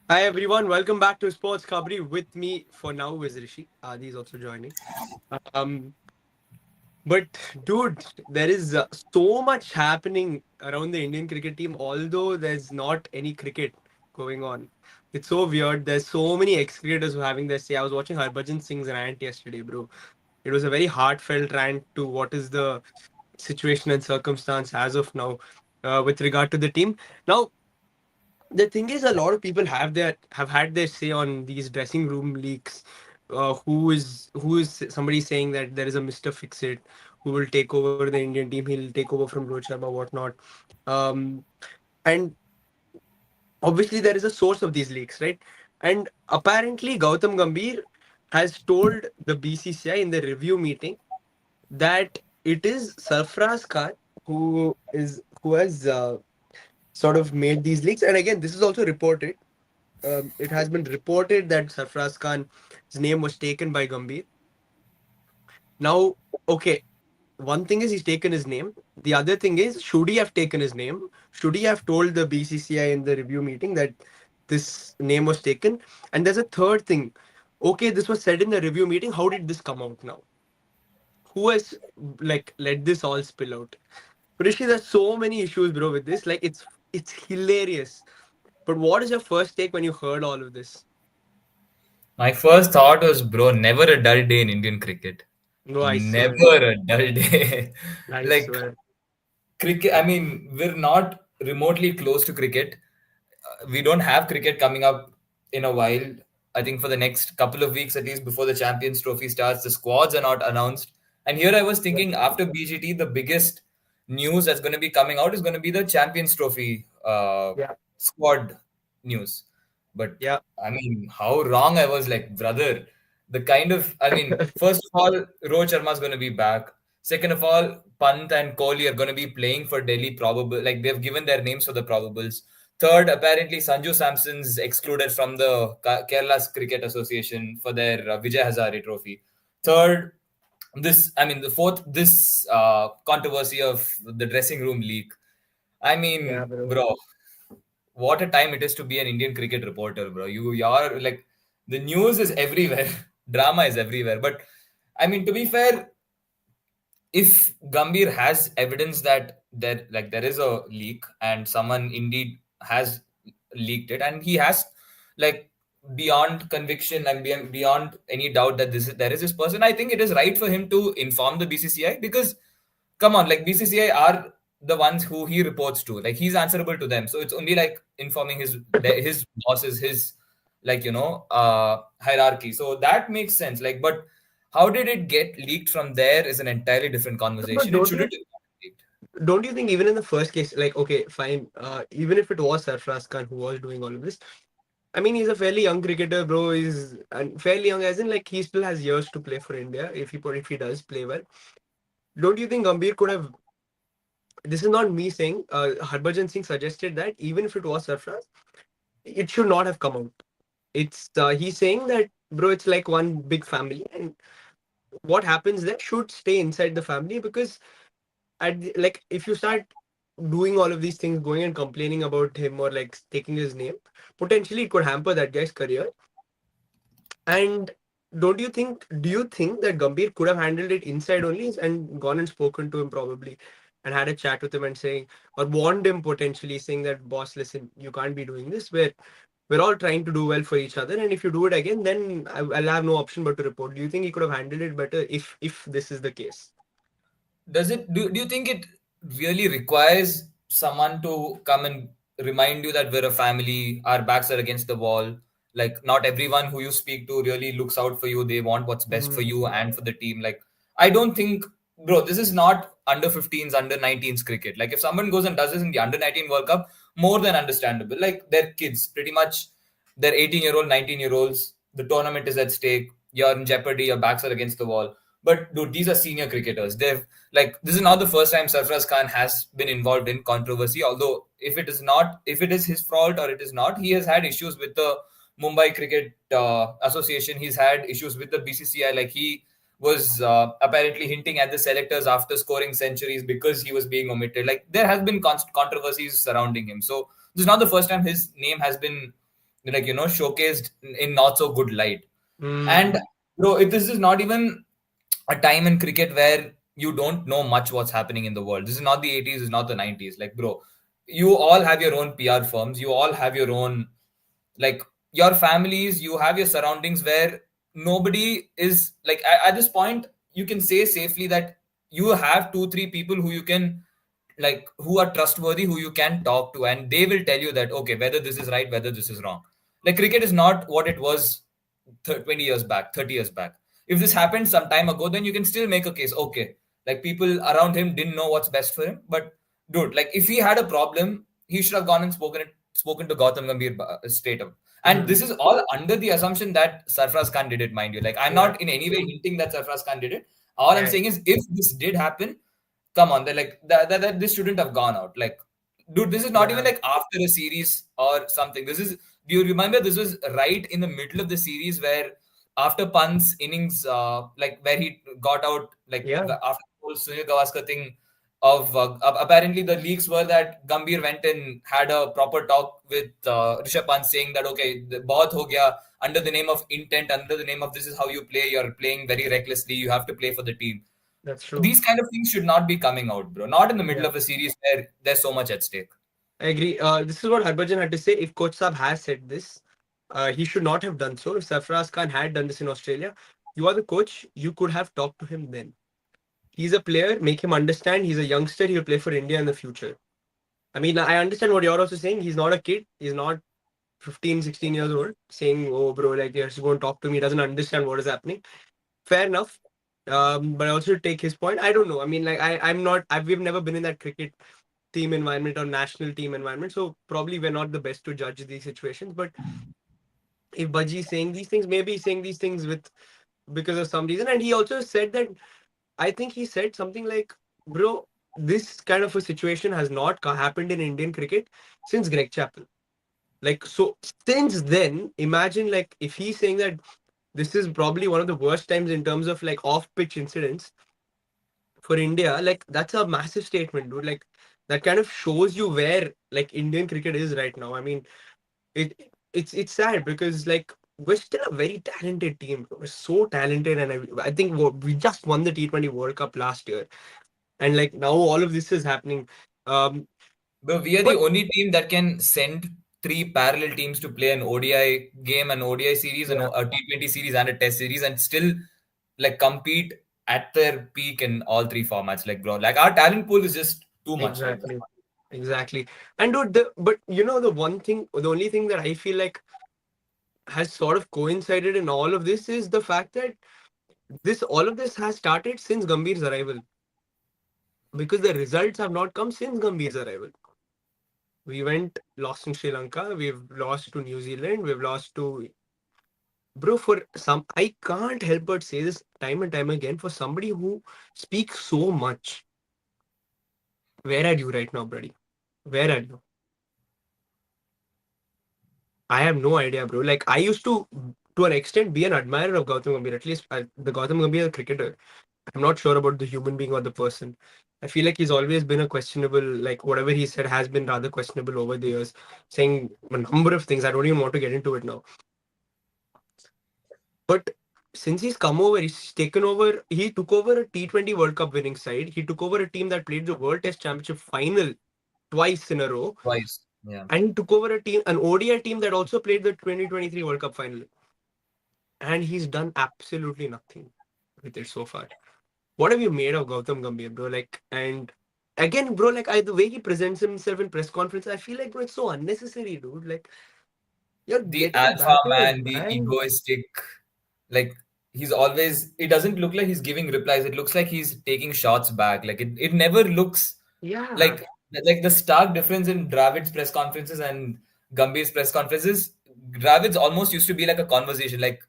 Hi everyone, welcome back to Sports Khabri. With me for now is Rishi. Adi is also joining. Um, but dude, there is so much happening around the Indian cricket team. Although there's not any cricket going on, it's so weird. There's so many ex-cricketers who are having their say. I was watching Harbhajan Singh's rant yesterday, bro. It was a very heartfelt rant to what is the situation and circumstance as of now with regard to the team. Now, the thing is, a lot of people have had their say on these dressing room leaks. Who is somebody saying that there is a Mr. Fix-It who will take over the Indian team? He'll take over from Rohit Sharma, whatnot. Um, and obviously there is a source of these leaks, right? And apparently Gautam Gambhir has told the BCCI in the review meeting that it is Sarfraz Khan who has sort of made these leaks. And again, this is also reported. It has been reported that Sarfraz Khan's name was taken by Gambhir. Now, okay, one thing is he's taken his name. The other thing is, should he have taken his name? Should he have told the BCCI in the review meeting that this name was taken? And there's a third thing. Okay, this was said in the review meeting. How did this come out now? Who has like let this all spill out? Rishi, there's so many issues, bro, with this. Like it's hilarious. But what is your first take when you heard all of this? My first thought was, bro, never a dull day in Indian cricket. No, I swear. Never a dull day. I Like, swear. cricket, I mean, we're not remotely close to cricket. We don't have cricket coming up in a while. I think for the next couple of weeks, at least before the Champions Trophy starts, the squads are not announced. And here I was Yeah. thinking after BGT, the biggest news that's going to be coming out is going to be the Champions Trophy Yeah. squad news. But Yeah. I mean, how wrong I was, like, brother. The kind of, I mean, first of all, Rohit Sharma is going to be back. Second of all, Pant and Kohli are going to be playing for Delhi probable. Like, they've given their names for the probables. Third, apparently Sanju Samson's excluded from the Kerala's Cricket Association for their Vijay Hazare Trophy. Third, the fourth, this controversy of the dressing room leak. I Yeah, mean, bro. bro, what a time it is to be an Indian cricket reporter, bro. You're like, the news is everywhere, drama is everywhere. But I mean, to be fair, if Gambhir has evidence that there is a leak and someone indeed has leaked it, and he has, like, beyond conviction and beyond any doubt that there is this person, I think it is right for him to inform the BCCI, because come on, like, BCCI are the ones who he reports to, like, he's answerable to them, so it's only like informing his bosses, his, like, hierarchy, so that makes sense, like, but how did it get leaked from there is an entirely different But conversation. It shouldn't have gotten leaked. don't you think even in the first case, like okay, fine, even if it was Sarfraz Khan who was doing all of this, I mean he's a fairly young cricketer, bro. He's and fairly young as in like he still has years to play for India if he does play well. Don't you think Gambhir could have? This is not me saying. Harbhajan Singh suggested that even if it was Sarfraz, it should not have come out. It's he's saying that, bro. It's like one big family, and what happens there should stay inside the family because like if you start doing all of these things, going and complaining about him or like taking his name, potentially it could hamper that guy's career. And do you think that Gambhir could have handled it inside only and gone and spoken to him probably and had a chat with him and saying or warned him potentially saying that boss, listen, you can't be doing this. We're all trying to do well for each other, and if you do it again, then I'll have no option but to report. Do you think he could have handled it better if this is the case? Do you think it really requires someone to come and remind you that we're a family, our backs are against the wall? Like, not everyone who you speak to really looks out for you. They want what's best for Mm. you and for the team. Like, I don't think, bro, this is not under 15s, under 19s cricket. Like, if someone goes and does this in the under 19 World Cup, more than understandable. Like, they're kids, pretty much. They're 18-year-old, 19-year-olds. The tournament is at stake. You're in jeopardy. Your backs are against the wall. But dude, these are senior cricketers. They've, like, this is not the first time Sarfraz Khan has been involved in controversy. Although if it is his fault or it is not, he has had issues with the Mumbai Cricket Association. He's had issues with the BCCI. Like, he was apparently hinting at the selectors after scoring centuries because he was being omitted. Like, there has been controversies surrounding him. So this is not the first time his name has been like, showcased in not so good light. And Mm, bro, this is not even a time in cricket where you don't know much what's happening in the world. This is not the 80s, it's not the 90s. Like, bro, you all have your own PR firms, you all have your own, like, your families, you have your surroundings where nobody is like, at this point, you can say safely that you have two, three people who you can, like, who are trustworthy, who you can talk to, and they will tell you that, okay, whether this is right, whether this is wrong. Like, cricket is not what it was 20 years back, 30 years back. If this happened some time ago, then you can still make a case. Okay, like, people around him didn't know what's best for him, but dude, like, if he had a problem, he should have gone and spoken to Gautam Gambhir straight up. And mhm. this is all under the assumption that Sarfraz Khan did it, mind you. Like, I'm Yeah, not in any way hinting that Sarfraz Khan did it. All I'm yeah, saying is, if this did happen, come on, they're like, that this shouldn't have gone out. Like, dude, this is not even yeah. like after a series or something. This is, do you remember, this was right in the middle of the series where after Pant's innings, like, where he got out, like, Yeah, after the whole Sunil Gavaskar thing of, apparently the leaks were that Gambhir went and had a proper talk with Rishabh Pant, saying that, okay, bahut ho gaya, under the name of intent, under the name of this is how you play, you're playing very recklessly, you have to play for the team. that's true. These kind of things should not be coming out, bro. Not in the middle Yeah, of a series where there's so much at stake. I agree. This is what Harbhajan had to say. If Coach Saab has said this, he should not have done so. If Sarfaraz Khan had done this in Australia, you are the coach. You could have talked to him then. He's a player. Make him understand. He's a youngster. He'll play for India in the future. I mean, I understand what you're also saying. He's not a kid. He's not 15, 16 years old saying, oh, bro, like, you have to go and talk to me. He doesn't understand what is happening. Fair enough. But I also take his point. I don't know. I mean, like, I'm not, we've never been in that cricket team environment or national team environment. So probably we're not the best to judge these situations. But if Baji is saying these things, maybe he's saying these things with because of some reason. And he also said that I think he said something like, bro, this kind of a situation has not happened in Indian cricket since Greg Chappell. Like, so since then, imagine like if he's saying that this is probably one of the worst times in terms of like off pitch incidents for India, like that's a massive statement, dude. Like that kind of shows you where like Indian cricket is right now. I mean, it's sad because like we're still a very talented team. We're so talented, and I think we just won the T20 World Cup last year, and like now all of this is happening. Um, But we are the but only team that can send three parallel teams to play an ODI game, an ODI series, and yeah, a T20 series, and a Test series, and still, like, compete at their peak in all three formats. Like, bro, like, our talent pool is just too much right now. exactly, exactly. And dude, but you know the one thing, the only thing that I feel like has sort of coincided in all of this is the fact that this all of this has started since Gambhir's arrival because the results have not come since Gambhir's arrival. We went lost in Sri Lanka, we've lost to New Zealand, we've lost to bro for some I can't help but say this time and time again for somebody who speaks so much. Where are you right now, buddy? Where are you? I have no idea, bro. Like I used to an extent, be an admirer of Gautam Gambhir. At least the Gautam Gambhir cricketer. I'm not sure about the human being or the person. I feel like he's always been a questionable, like whatever he said has been rather questionable over the years, saying a number of things. I don't even want to get into it now. But since he's come over, he's taken over, he took over a T20 World Cup winning side. He took over a team that played the World Test Championship final twice in a row. Twice. Yeah. And he took over a team, an ODI team that also played the 2023 World Cup final. And he's done absolutely nothing with it so far. What have you made of Gautam Gambhir, bro? Like, and again, bro, like the way he presents himself in press conference, I feel like, bro, it's so unnecessary, dude. Like, you're The getting alpha batters, man, the man. egoistic, like, he's always, it doesn't look like he's giving replies. It looks like he's taking shots back. Like, it never looks Yeah, like the stark difference in Dravid's press conferences and Gambhir's press conferences. Dravid's almost used to be like a conversation. Like,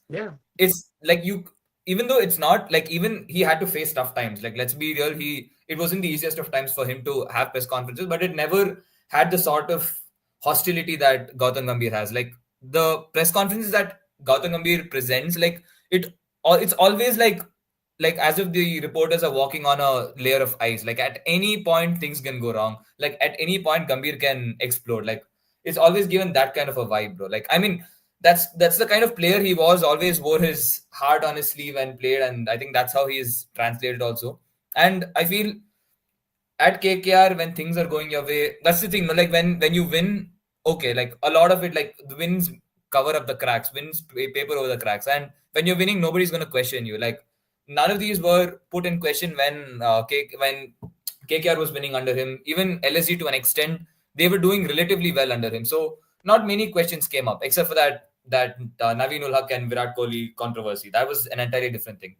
yeah, it's like, you, even though it's not like, even he had to face tough times. Like, let's be real, it wasn't the easiest of times for him to have press conferences, but it never had the sort of hostility that Gautam Gambhir has. Like, the press conferences that Gautam Gambhir presents, like, it's always like as if the reporters are walking on a layer of ice. Like, at any point things can go wrong. Like, at any point Gambhir can explode. Like, it's always given that kind of a vibe, bro. Like, I mean, that's the kind of player he was. Always wore his heart on his sleeve and played, and I think that's how he is translated also. And I feel at KKR when things are going your way, that's the thing. No? Like when you win, okay, like a lot of it, like the wins cover up the cracks, wins paper over the cracks, and when you're winning, nobody's gonna question you. Like none of these were put in question when KKR was winning under him. Even LSG to an extent, they were doing relatively well under him. So not many questions came up except for that Naveen ul Haq and Virat Kohli controversy. That was an entirely different thing.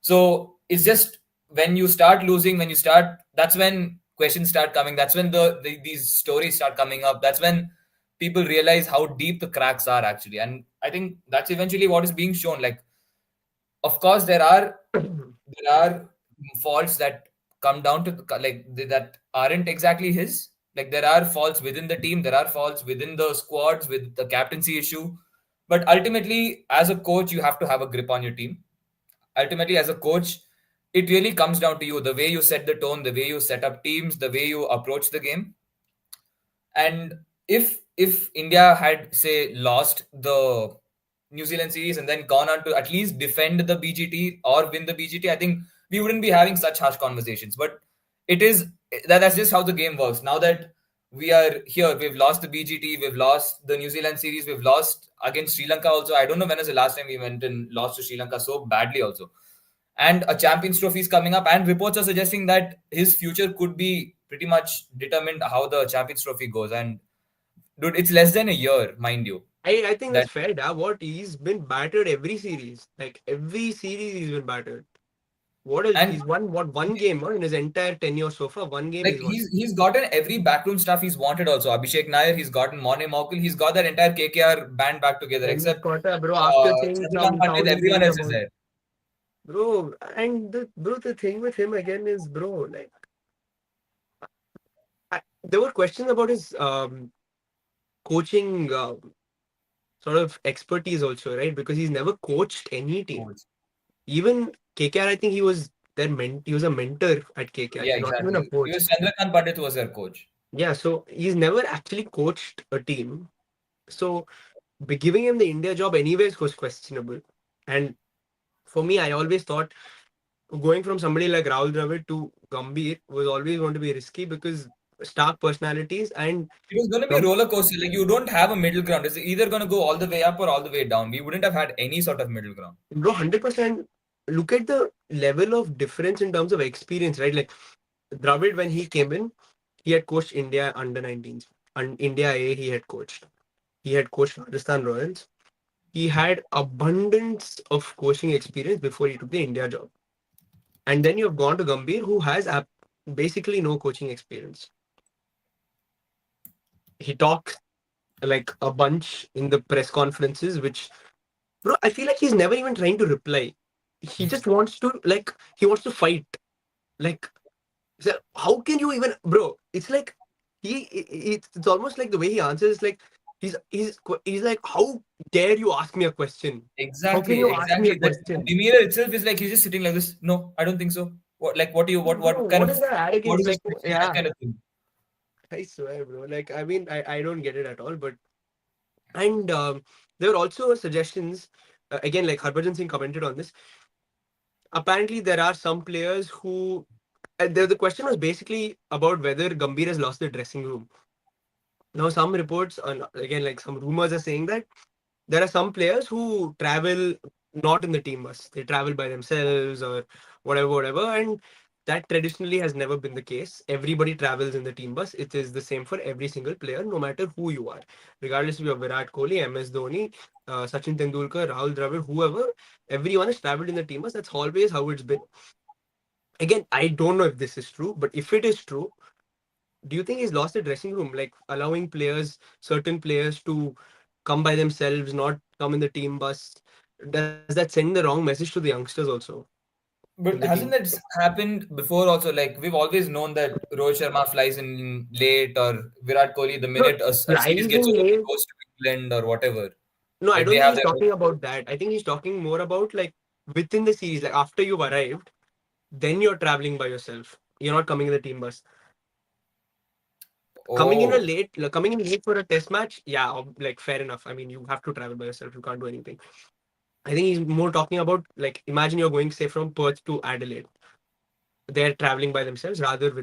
So it's just when you start losing, when you start, that's when questions start coming. That's when these stories start coming up. That's when people realize how deep the cracks are actually. And I think that's eventually what is being shown. Like, of course, there are faults that come down to that aren't exactly his. Like there are faults within the team, there are faults within the squads with the captaincy issue. But ultimately, as a coach, you have to have a grip on your team. Ultimately, as a coach, it really comes down to you, the way you set the tone, the way you set up teams, the way you approach the game. And if India had say lost the New Zealand series and then gone on to at least defend the BGT or win the BGT, I think we wouldn't be having such harsh conversations. But it is that's just how the game works. Now that we are here, we've lost the BGT, we've lost the New Zealand series, we've lost against Sri Lanka also. I don't know when was the last time we went and lost to Sri Lanka so badly also. And a Champions Trophy is coming up, and reports are suggesting that his future could be pretty much determined how the Champions Trophy goes. And dude, it's less than a year, mind you. I think That that's fair. Da. What he's been battered every series. Like every series he's been battered. What else? and He's won what one game in his entire tenure so far. One game like he's won. he's gotten every backroom stuff he's wanted. Also, Abhishek Nair, he's gotten Mone Maukul, he's got that entire KKR band back together. Dennis Except Cotta, bro, after things Chandrakant some Pandit, sound everyone being else is about there. bro, and the thing with him again is bro, like there were questions about his coaching sort of expertise also, right? Because he's never coached any team. Coach. Even KKR, I think he was he was a mentor at KKR. Yeah, He's not even a exactly. He coach. was Chandrakant Pandit was their coach. Yeah, so he's never actually coached a team. So giving him the India job anyways was questionable. And for me, I always thought going from somebody like Rahul Dravid to Gambhir was always going to be risky because stark personalities and It was going to be a Gam- roller coaster. Like you don't have a middle ground. It's either going to go all the way up or all the way down. We wouldn't have had any sort of middle ground. bro, 100%. Look at the level of difference in terms of experience, right? Like Dravid, when he came in, he had coached India under 19s and India A. He had coached. He had coached Rajasthan Royals. He had abundance of coaching experience before he took the India job. And then you've gone to Gambhir, who has basically no coaching experience. He talks like a bunch in the press conferences, which, bro, I feel like he's never even trying to reply. He just wants to, like, he wants to fight. Like, so how can you even, bro? It's like it's almost like the way he answers, like, he's like, how dare you ask me a question? How can Exactly, you ask me a exactly. That question? demeanor itself is like he's just sitting like this. No, I don't think so. What, like, what do you, Bro, what kind what of, is that what arrogance? is this Like, question? That yeah, kind of thing. I swear, bro. Like, I mean, I don't get it at all. But and there were also suggestions. Again, like Harbhajan Singh commented on this. Apparently, there are some players who. The question was basically about whether Gambhir has lost the dressing room. Now, some reports, on again, like some rumors are saying that there are some players who travel not in the team bus. They travel by themselves or whatever, whatever. And that traditionally has never been the case. Everybody travels in the team bus. It is the same for every single player, no matter who you are. Regardless if you're Virat Kohli, MS Dhoni, Sachin Tendulkar, Rahul Dravid, whoever, everyone has traveled in the team bus. That's always how it's been. Again, I don't know if this is true, but if it is true, do you think he's lost the dressing room, like allowing players, certain players, to come by themselves, not come in the team bus? Does that send the wrong message to the youngsters also in the But team? hasn't that happened before also? Like we've always known that Rohit Sharma flies in late or Virat Kohli the No, minute a series flies gets in over, he late. goes to England or whatever. No, I Like they don't think have he's their talking about that. I think he's talking more about like within the series, like after you've arrived, then you're traveling by yourself. You're not coming in the team bus. Oh. Coming in late for a test match, yeah, like fair enough. I mean, you have to travel by yourself. You can't do anything. I think he's more talking about like imagine you're going say from Perth to Adelaide. They're traveling by themselves rather than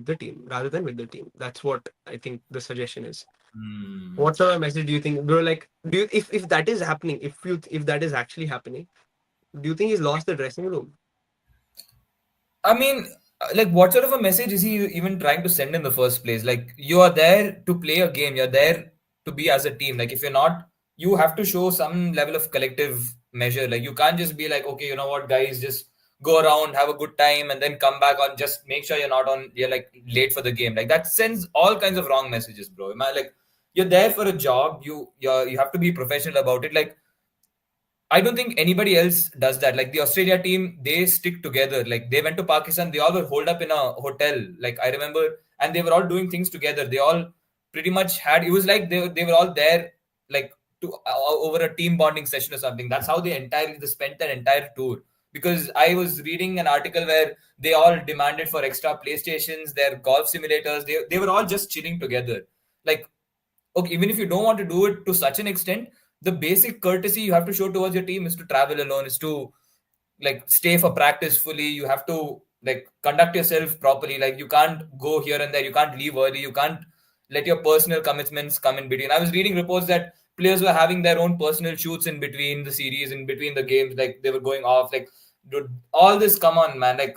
with the team. That's what I think the suggestion is. Hmm. What sort of message do you think, bro? Like, do you if that is happening, if that is actually happening, do you think he's lost the dressing room? I mean, like, what sort of a message is he even trying to send in the first place? Like, you are there to play a game. You're there to be as a team. Like, if you're not, you have to show some level of collective measure. Like, you can't just be like, okay, you know what, guys, just go around, have a good time, and then come back on. Just make sure you're not on. You're like late for the game. Like that sends all kinds of wrong messages, bro. Am I like, you're there for a job. You have to be professional about it. Like, I don't think anybody else does that. Like the Australia team, they stick together. Like they went to Pakistan, they all were holed up in a hotel. Like I remember, and they were all doing things together. They all pretty much had. It was like they were all there, like to over a team bonding session or something. That's how they spent their entire tour. Because I was reading an article where they all demanded for extra PlayStations, their golf simulators. They were all just chilling together. Like okay, even if you don't want to do it to such an extent, the basic courtesy you have to show towards your team is to travel alone, is to like stay for practice fully. You have to like conduct yourself properly. Like you can't go here and there, you can't leave early, you can't let your personal commitments come in between. I was reading reports that players were having their own personal shoots in between the series, in between the games, like they were going off. Like, dude, all this, come on, man. Like,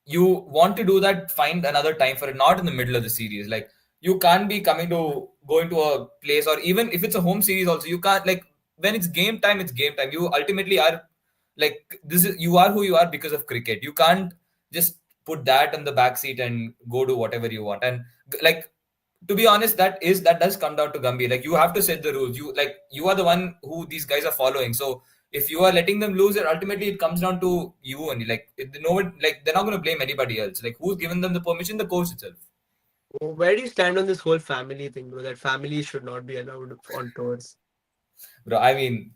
you want to do that, find another time for it, not in the middle of the series. Like you can't be going to a place, or even if it's a home series also, you can't, like, when it's game time, it's game time. You ultimately are like, this is, you are who you are because of cricket. You can't just put that on the back seat and go do whatever you want. And like, to be honest, that does come down to Gambhir. Like you have to set the rules. You are the one who these guys are following. So if you are letting them lose, it ultimately it comes down to you only. Like no one, like they're not going to blame anybody else. Like who's given them the permission? The coach itself. Where do you stand on this whole family thing, bro? That families should not be allowed on tours. Bro, I mean,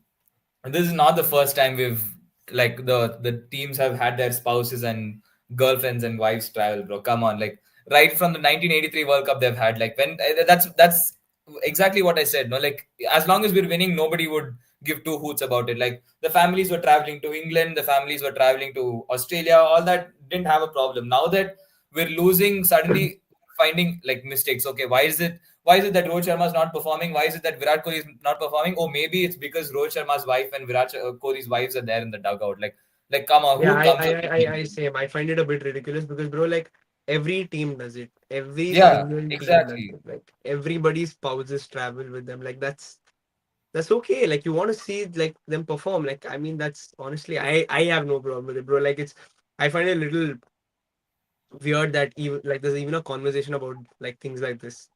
this is not the first time we've like the teams have had their spouses and girlfriends and wives travel, bro. Come on, like right from the 1983 World Cup they've had. Like when that's exactly what I said. No, like as long as we're winning, nobody would give two hoots about it. Like the families were traveling to England, the families were traveling to Australia. All that didn't have a problem. Now that we're losing, suddenly finding like mistakes. Okay, why is it that Rohit Sharma is not performing? Why is it that Virat Kohli is not performing? Oh, maybe it's because Rohit Sharma's wife and Virat Kohli's wives are there in the dugout. Like, come on, Yeah, who comes up with these I things? same. I find it a bit ridiculous because, bro, like every team does it. Every Yeah, single team does exactly. it. Like everybody's spouses travel with them. Like that's okay. Like you want to see like them perform. Like I mean, that's honestly, I have no problem with it, bro. Like it's, I find it a little weird that even like there's even a conversation about like things like this.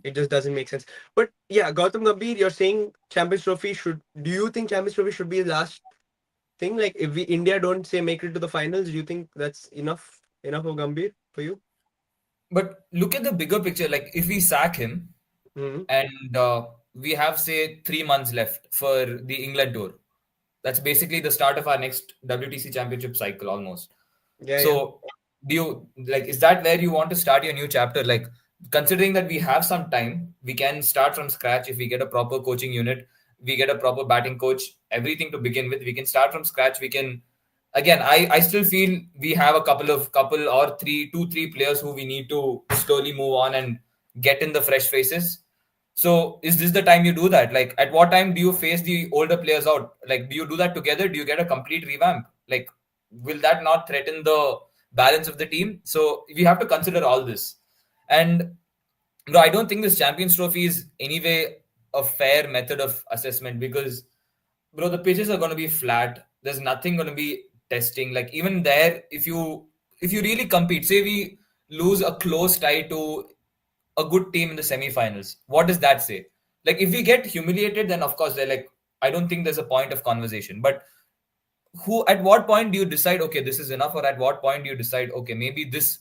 It just doesn't make sense. But yeah, Gautam Gambhir, you're saying Champions Trophy should. Do you think Champions Trophy should be the last thing? Like if we India don't say make it to the finals, do you think that's enough of Gambhir for you? But look at the bigger picture. Like, if we sack him Hmm. and we have, say, 3 months left for the England tour, that's basically the start of our next WTC championship cycle almost. Yeah, yeah. So, do you like, is that where you want to start your new chapter? Like, considering that we have some time, we can start from scratch. If we get a proper coaching unit, we get a proper batting coach, everything to begin with, we can start from scratch. We can, again, I still feel we have a couple or three players who we need to slowly move on and get in the fresh faces. So is this the time you do that? Like, at what time do you phase the older players out? Like, do you do that together? Do you get a complete revamp? Like, will that not threaten the balance of the team? So we have to consider all this. And no, I don't think this Champions Trophy is anyway a fair method of assessment because, bro, the pitches are going to be flat. There's nothing going to be testing. Like even there, if you really compete, say we lose a close tie to a good team in the semifinals, what does that say? Like if we get humiliated, then of course they're like, I don't think there's a point of conversation. But who, at what point do you decide, okay, this is enough, or at what point do you decide, okay, maybe this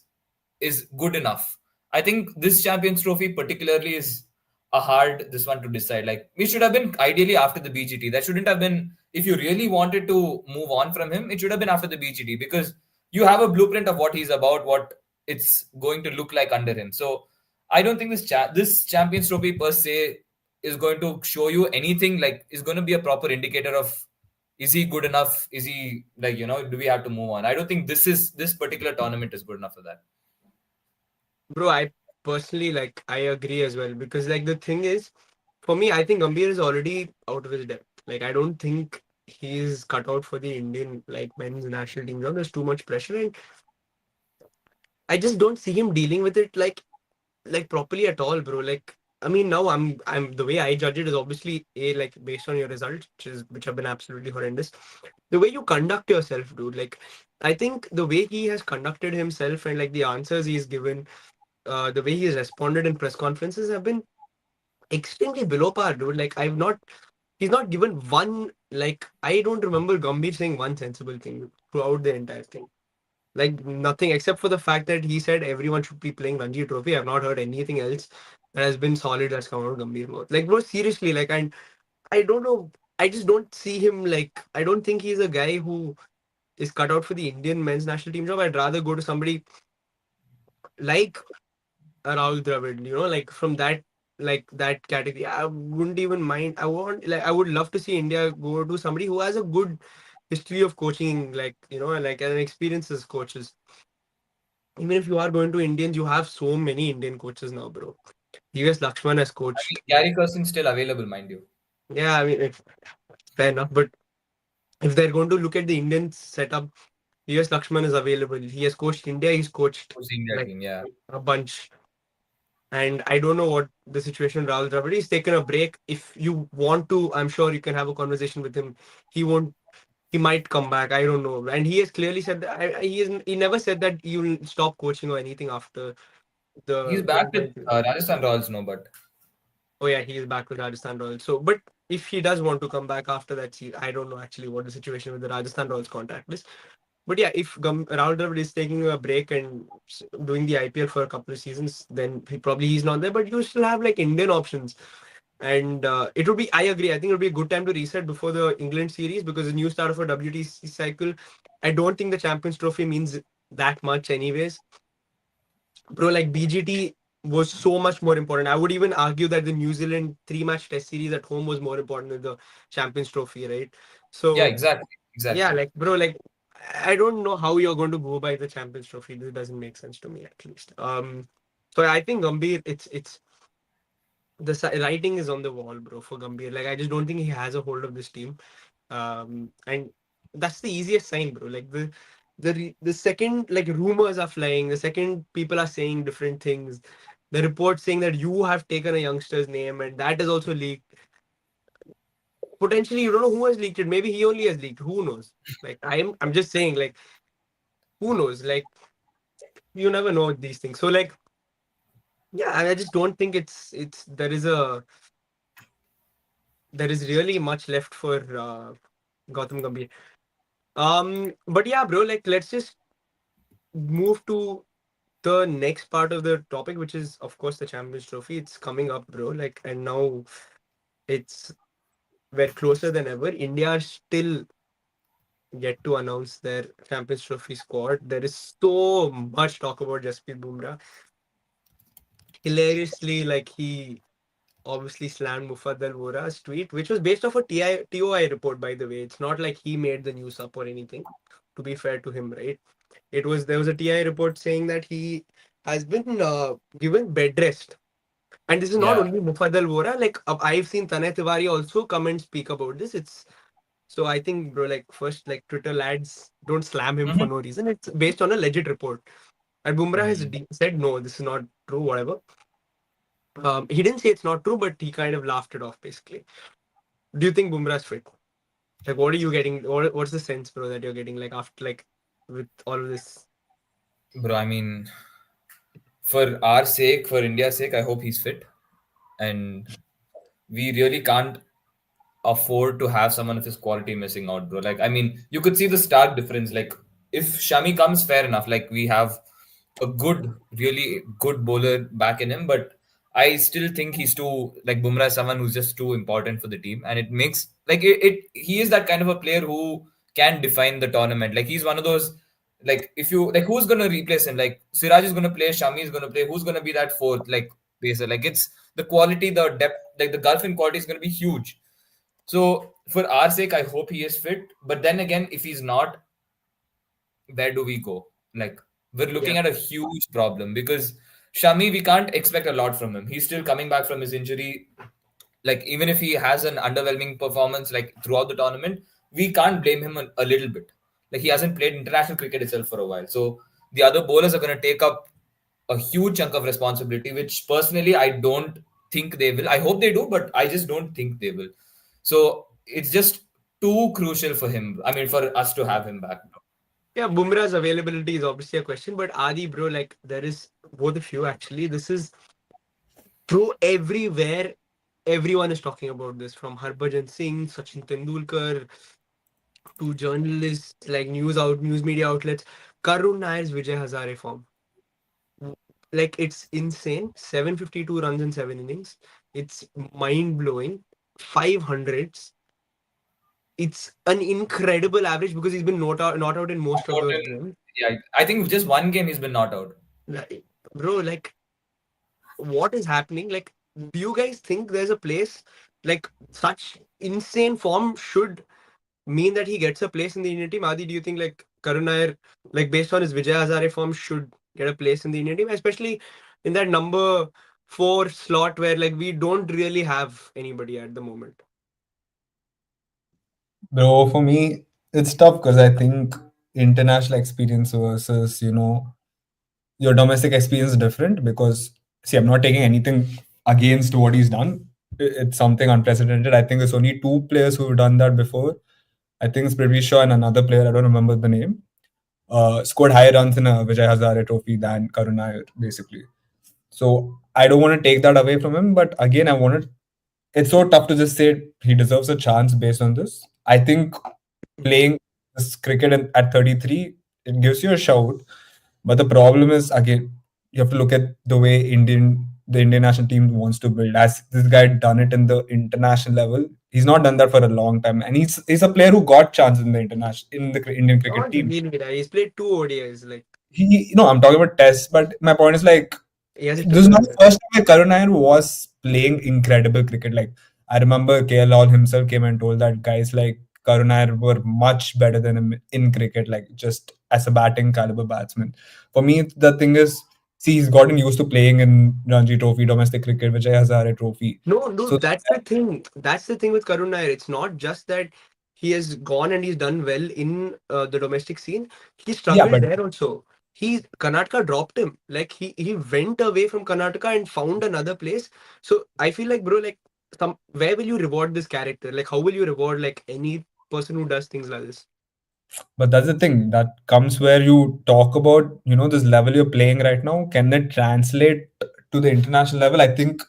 is good enough? I think this Champions Trophy particularly is a hard this one to decide. Like it should have been ideally after the BGT. That shouldn't have been, if you really wanted to move on from him, it should have been after the BGT because you have a blueprint of what he's about, what it's going to look like under him. So I don't think this Champions Trophy per se is going to show you anything. Like, is going to be a proper indicator of, is he good enough? Is he, like, do we have to move on? I don't think this particular tournament is good enough for that. Bro, I personally like I agree as well because like the thing is, for me, I think Gambhir is already out of his depth. Like I don't think he's cut out for the Indian like men's national team job. There's too much pressure, and I just don't see him dealing with it like properly at all, bro. Like I mean, now I'm the way I judge it is obviously a like based on your results, which have been absolutely horrendous. The way you conduct yourself, dude. Like I think the way he has conducted himself and like the answers he's given, the way he's responded in press conferences have been extremely below par, dude. Like he's not given one like I don't remember Gambhir saying one sensible thing throughout the entire thing. Like nothing except for the fact that he said everyone should be playing Ranji Trophy. I've not heard anything else that has been solid that's come out of Gambhir mouth. Like bro, seriously, like and I don't know. I just don't see him like I don't think he's a guy who is cut out for the Indian men's national team job. I'd rather go to somebody like Rahul Dravid, like from that category. I wouldn't even mind. I would love to see India go to somebody who has a good history of coaching, like like an experience as coaches. Even if you are going to Indians, you have so many Indian coaches now, bro. US Lakshman has I mean, coached. Gary Kirsten's still available, mind you. Yeah, I mean, fair enough. But if they're going to look at the Indian setup, US Lakshman is available. He has coached India. He's coached Who's the India like team? Yeah. a bunch. And I don't know what the situation Rahul Dravid. He's taken a break. If you want to, I'm sure you can have a conversation with him. He won't. He might come back. I don't know. And he has clearly said that he never said that you'll stop coaching or anything after He's the back with 2020. Rajasthan Royals, no, but Oh yeah, he is back with Rajasthan Royals. So, but if he does want to come back after that season, I don't know actually what the situation with the Rajasthan Royals contract is. But yeah, if Rahul Dravid is taking a break and doing the IPL for a couple of seasons, then he's not there. But you still have like Indian options, and it would be. I agree. I think it would be a good time to reset before the England series because the new start of a WTC cycle. I don't think the Champions Trophy means that much, anyways, bro. Like BGT was so much more important. I would even argue that the New Zealand three-match Test series at home was more important than the Champions Trophy, right? yeah, So exactly, yeah, exactly. like bro, like I don't know how you're going to go by the Champions Trophy. This doesn't make sense to me, at least. So I think Gambhir, it's writing is on the wall, bro, for Gambhir. Like I just don't think he has a hold of this team. And that's the easiest sign, bro. Like the second like rumors are flying, the second people are saying different things, the report saying that you have taken a youngster's name and that is also leaked. Potentially, you don't know who has leaked it. Maybe he only has leaked. Who knows? Like I'm just saying, like who knows? Like you never know these things. So like yeah, I just don't think it's there is really much left for Gautam Gambhir. But yeah, bro, like let's just move to the next part of the topic, which is of course the Champions Trophy. It's coming up, bro. Like, and now it's we're closer than ever. India are still yet to announce their Champions Trophy squad. There is so much talk about Jasprit Bumrah. Hilariously, like he obviously slammed Mufaddal Vora's tweet, which was based off a TOI report, by the way. It's not like he made the news up or anything. To be fair to him, right? There was a TI report saying that he has been given bed rest. And this is not Yeah. only Mufaddal Vora. Like I've seen Tanay Tiwari also come and speak about this. It's so I think, bro, like first, like Twitter lads don't slam him for Mhm. no reason. It's based on a legit report. And Bumrah has Mhm. said no, this is not true. Whatever. He didn't say it's not true, but he kind of laughed it off. Basically, do you think Bumrah's fit? Like, what are you getting? What's the sense, bro, that you're getting like after like with all of this? Bro, I mean, for our sake, for India's sake, I hope he's fit, and we really can't afford to have someone of his quality missing out, bro. Like, I mean, you could see the stark difference. Like, if Shami comes, fair enough. Like, we have a good, really good bowler back in him, but I still think he's too, like, Bumrah is someone who's just too important for the team, and it makes like he is that kind of a player who can define the tournament. Like, he's one of those. Like if you like, who's gonna replace him? Like Siraj is gonna play, Shami is gonna play. Who's gonna be that fourth like pacer? Like it's the quality, the depth, like the gulf in quality is gonna be huge. So for our sake, I hope he is fit. But then again, if he's not, where do we go? Like we're Yeah. looking at a huge problem because Shami, we can't expect a lot from him. He's still coming back from his injury. Like even if he has an underwhelming performance like throughout the tournament, we can't blame him a little bit. Like he hasn't played international cricket itself for a while. So the other bowlers are going to take up a huge chunk of responsibility, which personally I don't think they will. I hope they do, but I just don't think they will. So it's just too crucial for him. I mean, for us to have him back. Yeah, Bumrah's availability is obviously a question, but Adi, bro, like there is both of you actually. This is bro everywhere. Everyone is talking about this, from Harbhajan Singh, Sachin Tendulkar, to journalists like news media outlets. Karun Nair's Vijay Hazare form, like it's insane. 752 runs in 7 innings. It's mind blowing. 500s. It's an incredible average because he's been not out in most of Not those in, games. yeah, I think just one game he's been not out. Like, bro, like what is happening? Like, do you guys think there's a place like such insane form should mean that he gets a place in the Indian team? Adi, do you think like Karun Nair, like based on his Vijay Hazare form, should get a place in the Indian team, especially in that number 4 slot where like we don't really have anybody at the moment? Bro, for me, it's tough because I think international experience versus, your domestic experience is different because, see, I'm not taking anything against what he's done. It's something unprecedented. I think there's only two players who've done that before. I think it's Prithvi Shaw and another player, I don't remember the name, scored higher runs in a Vijay Hazare trophy than Karun Nair, basically. So I don't want to take that away from him. But again, it's so tough to just say he deserves a chance based on this. I think Mhm. playing this cricket at 33, it gives you a shout. But the problem is, again, you have to look at the way the Indian national team wants to build. As this guy done it in the international level, he's not done that for a long time, and he's a player who got chances in the Indian cricket Not team. really, right? He's played two ODIs. Like I'm talking about tests, but my point is like he has this is not the tournament. first time Karun Nair was playing incredible cricket. Like I remember KL Lal himself came and told that guys like Karun Nair were much better than him in cricket, like just as a batting caliber batsman. For me, the thing is, see, he's gotten used to playing in Ranji Trophy, domestic cricket, Vijay Hazare Trophy. No, So dude, that's the thing. That's the thing with Karun Nair. It's not just that he has gone and he's done well in the domestic scene. He yeah, struggled but there also. Karnataka dropped him. Like he went away from Karnataka and found another place. So I feel like, bro, like some where will you reward this character? Like how will you reward like any person who does things like this? But that's the thing that comes where you talk about, this level you're playing right now. Can that translate to the international level? I think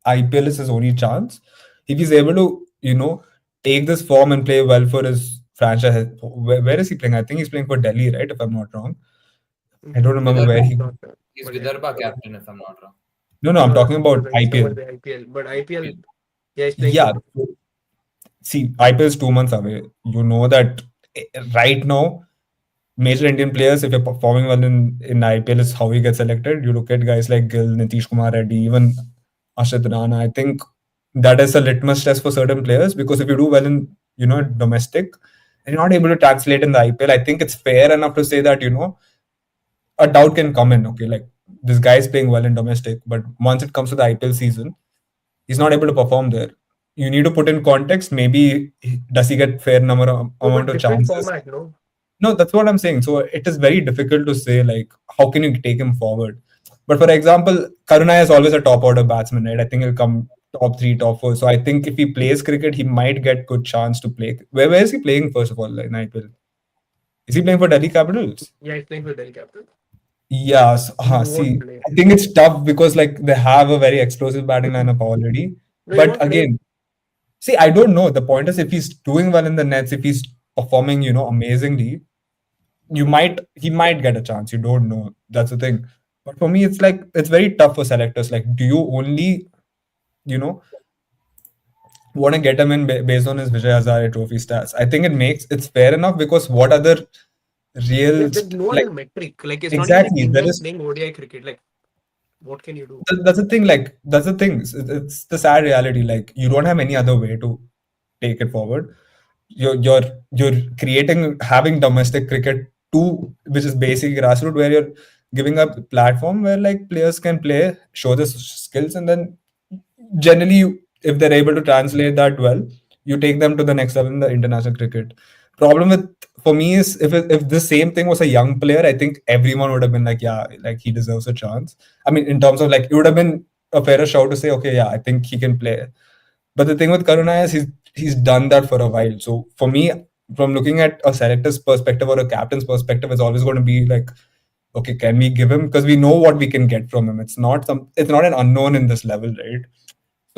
IPL is his only chance. If he's able to, take this form and play well for his franchise, where is he playing? I think he's playing for Delhi, right? If I'm not wrong. I don't remember Delhi where Vidarbha. is he. not He's but yeah. Vidarbha captain, if I'm not wrong. No, no, I'm No, no, talking about he's talking IPL. about the IPL. But IPL, IPL. yeah, he's playing for Yeah. them. See, IPL is 2 months away. You know that right now major Indian players, if you're performing well in IPL, is how you get selected. You look at guys like Gill, Nitish Kumar Reddy, even Ashit Rana. I think that is a litmus test for certain players because if you do well in domestic and you're not able to translate in the IPL, I think it's fair enough to say that a doubt can come in. Okay, like this guy is playing well in domestic, but once it comes to the IPL season, he's not able to perform there. You need to put in context. Maybe does he get fair No, amount but of different chances? format, no? No, that's what I'm saying. So it is very difficult to say like how can you take him forward. But for example, Karuna is always a top order batsman, right? I think he'll come top three, top four. So I think if he plays cricket, he might get good chance to play. Where is he playing first of all in IPL? Is he playing for Delhi Capitals? Yeah, he's playing for Delhi Capital. Yes. He won't See, play. I think it's tough because like they have a very explosive batting lineup already. No, he But won't play. again, see, I don't know. The point is if he's doing well in the nets, if he's performing, amazingly, he might get a chance. You don't know. That's the thing. But for me, it's like it's very tough for selectors. Like, do you only, you know, want to get him in based on his Vijay Hazare Trophy stats? I think it's fair enough because what other real There's no like other metric. Like it's not even like exactly there India's is. playing ODI cricket. Like what can you do? That's the thing. Like that's the thing. It's the sad reality. Like you don't have any other way to take it forward. You're creating having domestic cricket too, which is basically grassroots, where you're giving a platform where like players can play, show the skills, and then generally, if they're able to translate that well, you take them to the next level in the international cricket. Problem with for me is if the same thing was a young player, I think everyone would have been like, yeah, like he deserves a chance. I mean, in terms of like, it would have been a fairer shout to say, okay, yeah, I think he can play. But the thing with Karuna is he's done that for a while. So for me, from looking at a selector's perspective or a captain's perspective, it's always going to be like, okay, can we give him, because we know what we can get from him. It's not an unknown in this level, right?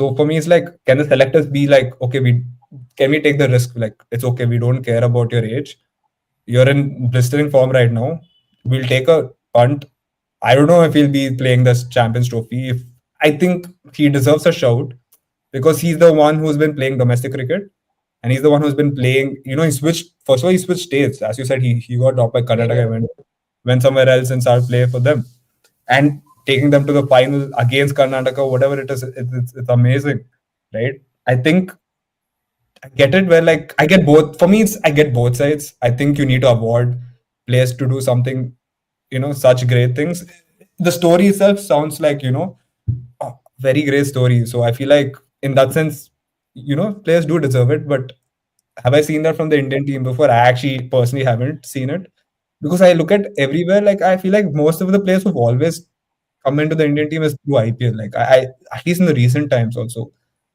So for me, it's like, can the selectors be like, okay, we take the risk? Like, it's okay, we don't care about your age. You're in blistering form right now. We'll take a punt. I don't know if he'll be playing this Champions Trophy. If I think he deserves a shout because he's the one who's been playing domestic cricket and he's the one who's been playing. You know, he switched. First of all, he switched states. As you said, he got dropped by Yeah, Karnataka yeah. and went somewhere else and started playing for them and taking them to the final against Karnataka, whatever it is, it's amazing, right? I think I get it where like I get both. For me, it's I get both sides. I think you need to award players to do something, such great things. The story itself sounds like, a very great story. So I feel like in that sense, players do deserve it. But have I seen that from the Indian team before? I actually personally haven't seen it because I look at everywhere. Like I feel like most of the players who've always come into the Indian team is through IPL. Like I at least in the recent times also.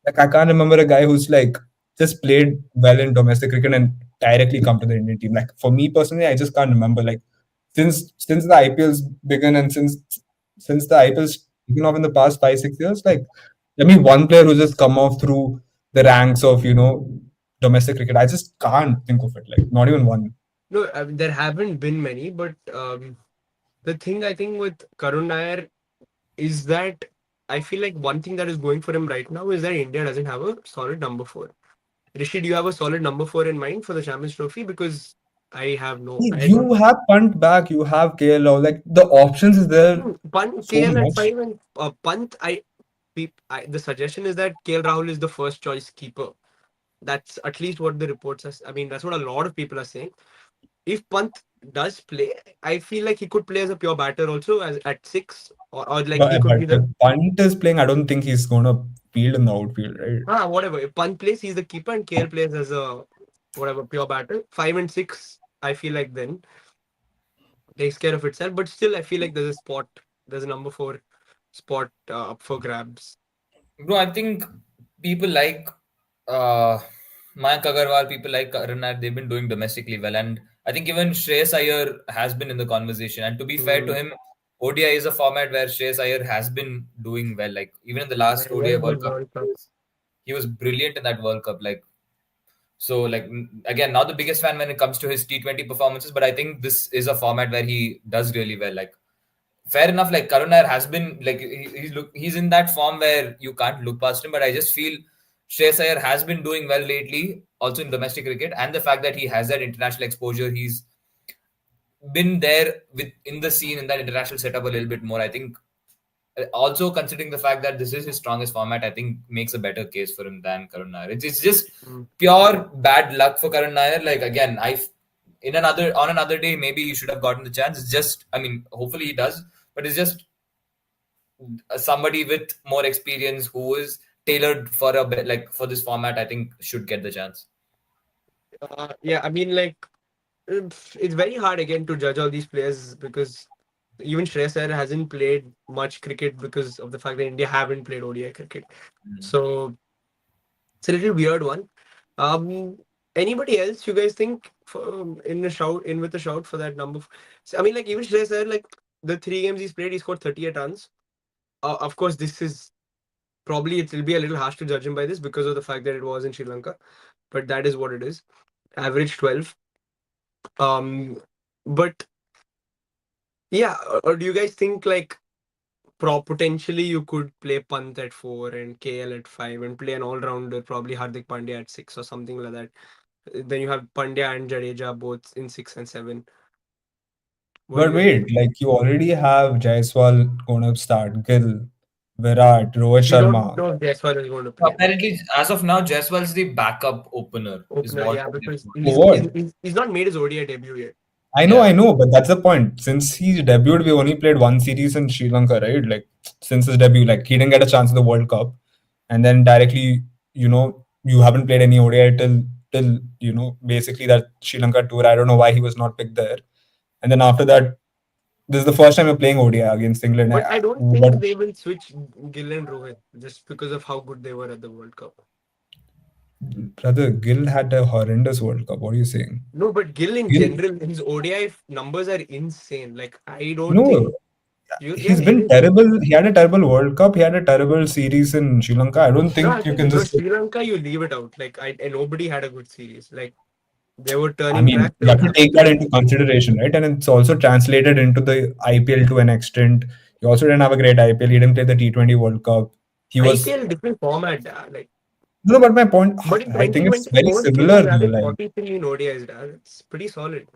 Like I can't remember a guy who's like just played well in domestic cricket and directly come to the Indian team. Like for me personally, I just can't remember. Like since the IPL's begun and since the IPL's taken off in the past 5 6 years, like I mean one player who's just come off through the ranks of domestic cricket. I just can't think of it. Like not even one. No, I mean, there haven't been many, but the thing I think with Karun Nair is that I feel like one thing that is going for him right now is that India doesn't have a solid number four. Rishi, do you have a solid number four in mind for the Champions Trophy? Because I have no, I don't. You have punt back, you have KL. Like the options is there Punt so KL at much. five and punt. The suggestion is that KL Rahul is the first choice keeper. That's at least what the reports are. I mean, that's what a lot of people are saying. If Pant does play, I feel like he could play as a pure batter also as at six, or like he could But be if the punt is playing, I don't think he's gonna field in the outfield, right? whatever. If Pant plays, he's the keeper, and KL plays as a whatever pure batter. Five and six, I feel like then takes care of itself. But still, I feel like there's a spot, there's a number four spot up for grabs. Bro, I think people like uh, Mayank Agarwal, people like Karan, they've been doing domestically well. And I think even Shreyas Iyer has been in the conversation. And to be fair to Mm. him, ODI is a format where Shreyas Iyer has been doing well. Like even in the last ODI Very World good Cup, World Cup. he was brilliant in that World Cup. Like so, like again, not the biggest fan when it comes to his T20 performances, but I think this is a format where he does really well. Like fair enough, like Karun Nair has been like he's in that form where you can't look past him. But I just feel Shreyas Iyer has been doing well lately, also in domestic cricket, and the fact that he has that international exposure, he's been there with in the scene in that international setup a little bit more. I think also considering the fact that this is his strongest format, I think makes a better case for him than Karun Nair. It's just Mm. pure bad luck for Karun Nair. Like again, I in another on another day maybe he should have gotten the chance. It's just I mean hopefully he does, but it's just somebody with more experience who is tailored for like for this format, I think should get the chance. Yeah, I mean, like it's very hard again to judge all these players because even Shreyas Iyer hasn't played much cricket because of the fact that India haven't played ODI cricket. Mm. So it's a little weird one. Um, Anybody else you guys think in with a shout for that number? So, I mean, like even Shreyas Iyer, like the 3 games he's played, he scored 38 runs. Of course, this is probably it will be a little harsh to judge him by this because of the fact that it was in Sri Lanka, but that is what it is. Average 12. Um, but yeah, or do you guys think like potentially you could play Pant at four and KL at five and play an all rounder, probably Hardik Pandya at six or something like that. Then you have Pandya and Jadeja both in six and seven. What do But you think? wait, like you already have Jaiswal going to start, Gill, Virat, Rohit We don't Sharma. know if Jaiswal is going to play. Apparently, as of now, Jaiswal's the backup opener, is Opener, what yeah, they've because told. For he's what? he's, he's, he's not made his ODI debut yet. I Yeah. know, but that's the point. Since he debuted, we only played one series in Sri Lanka, right? Like since his debut, like he didn't get a chance at the World Cup, and then directly, you haven't played any ODI till basically that Sri Lanka tour. I don't know why he was not picked there. And then after that, this is the first time you're playing ODI against England. But I don't What, think they will switch Gill and Rohit just because of how good they were at the World Cup. brother, Gill had a horrendous World Cup. What are you saying? No, but Gill in Gill, general, his ODI numbers are insane. Like I don't no, think yeah, he's it been is. terrible. He had a terrible World Cup. He had a terrible series in Sri Lanka. I don't No, I think you think can bro, just. Sri Lanka, you leave it out. Like and nobody had a good series. Like they were I turning mean, track. They you were have to take absolutely that into consideration, right? And it's also translated into the IPL to an extent. He also didn't have a great IPL. He didn't play the T20 World Cup. He was IPL different format. Like, no, but my point, but in I think it's very 2024, Gill similar has though. added Like 43 in ODIs. It's pretty solid.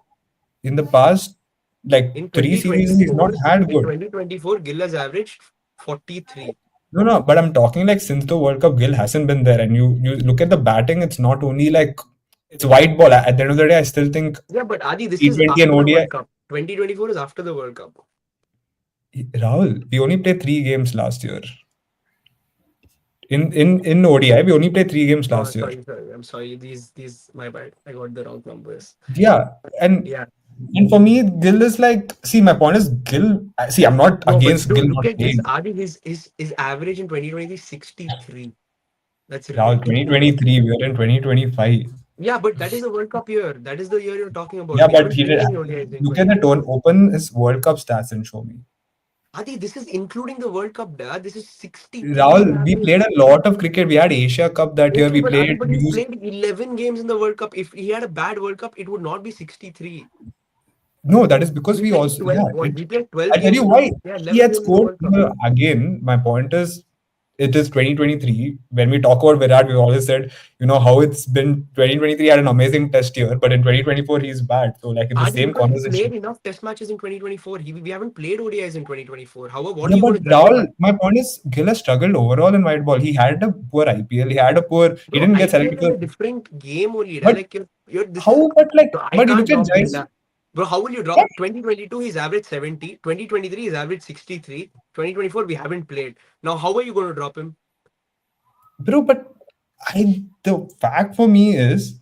in the past, like In three series, he's not had in good. 2024, Gill has averaged 43. No, no, but I'm talking like since the World Cup, Gill hasn't been there, and you look at the batting. It's not only like it's white ball. At the end of the day, I still think Yeah, but Adi, this is T20 and after the ODI. World Cup. 2024 is after the World Cup. Rahul, we only played 3 games last year. In ODI, we only played 3 games Oh, last year. sorry. I'm sorry. These, my bad. I got the wrong numbers. Yeah, and Yeah. and for me, Gill is like. See, my point is Gill. See, I'm not No, but against dude, Gill look not at this. playing. Adi, his average in 2020 is 63. That's Rahul, ridiculous. 2023, we are in 2025. Yeah, but that is the World Cup year. That is the year you're talking about. Yeah, We but haven't he played did. any ODIs in Look at the tone. 2024. Open his World Cup stats and show me. Adi, this is including the World Cup, da. This is 63 his Rahul, we average. played a lot of cricket. We had Asia Cup that year. Okay, We but Adi, played. but We he used played 11 games in the World Cup. If he had a bad World Cup, it would not be 63. no. That is because We we played also 12. yeah. What? We played 12 I tell games you in the why yeah, he 11 had games in the scored World Cup. again. My point is, it is 2023. When we talk about Virat, we always said, how it's been 2023 had an amazing test year, but in 2024 he's bad. So like it's the Adi, same because he conversation. played enough test matches in 2024. We haven't played ODIs in 2024. However, what are Yeah, you but going to judge it Rahul, by? my point is Gill has struggled overall in white ball. He had a poor IPL. He had a poor. He Bro, didn't get selected IPL is for. a different game only. Da. But Like you're this is how? But like, so I but you can't look at drop Jais. Gilla. Bro, how will you drop But 2022 he's average 70, 2023 he's average 63, 2024 we haven't played. Now how are you going to drop him? bro, but the fact for me is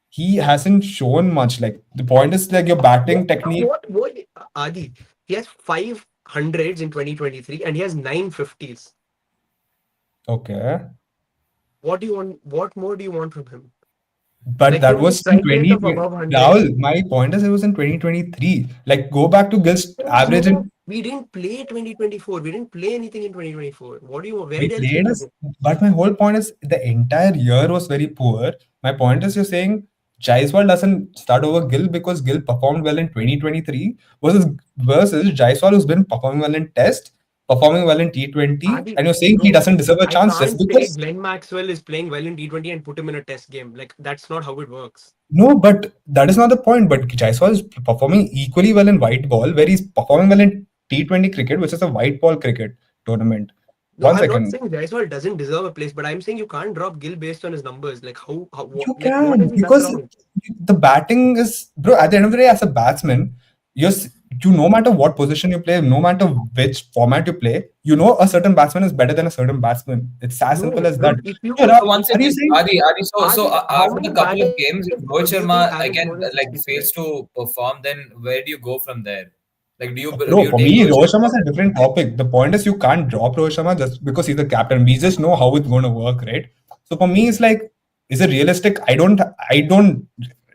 he hasn't shown much. Like the point is like your batting technique. What Adi? He has 500s in 2023 and he has 950s. Okay. What do you want? What more do you want from him? But Like he that has a was in strike rate of 2020. above 100. Rahul, my point is it was in 2023. Like go back to Gill's average No, in we didn't play 2024. We didn't play anything in 2024. What do you? Where we else did played we us. go? But my whole point is the entire year was very poor. My point is you're saying Jaiswal doesn't start over Gill because Gill performed well in 2023 versus Jaiswal who's been performing well in Test, performing well in T20, Adi, and you're saying he bro, doesn't deserve a I chance just can't say because. Glenn Maxwell is playing well in T20 and put him in a test game. Like, that's not how it works. No, but that is not the point. But Jaiswal is performing equally well in white ball, where he's performing well in T20 cricket, which is a white ball cricket tournament. No, One I'm not second. saying Jaiswal doesn't deserve a place, but I'm saying you can't drop Gill based on his numbers. Like, You what has can he done because wrong? the batting is, bro. At the end of the day, as a batsman, you no matter what position you play, no matter which format you play, a certain batsman is better than a certain batsman. It's as simple No, as that. dude, if So, you, Ra- So once are you again, saying? Adi, so how after the many couple of batters games, if do Rohit you think Sharma average again more than like 63? fails to perform, then where do you go from there? Like, do Bro, you for take me, Rohit Rohit Sharma is Sharma? a different topic. The point is, you can't drop Rohit Sharma just because he's the captain. We just know how it's going to work, right? So for me, it's like, is it realistic? I don't.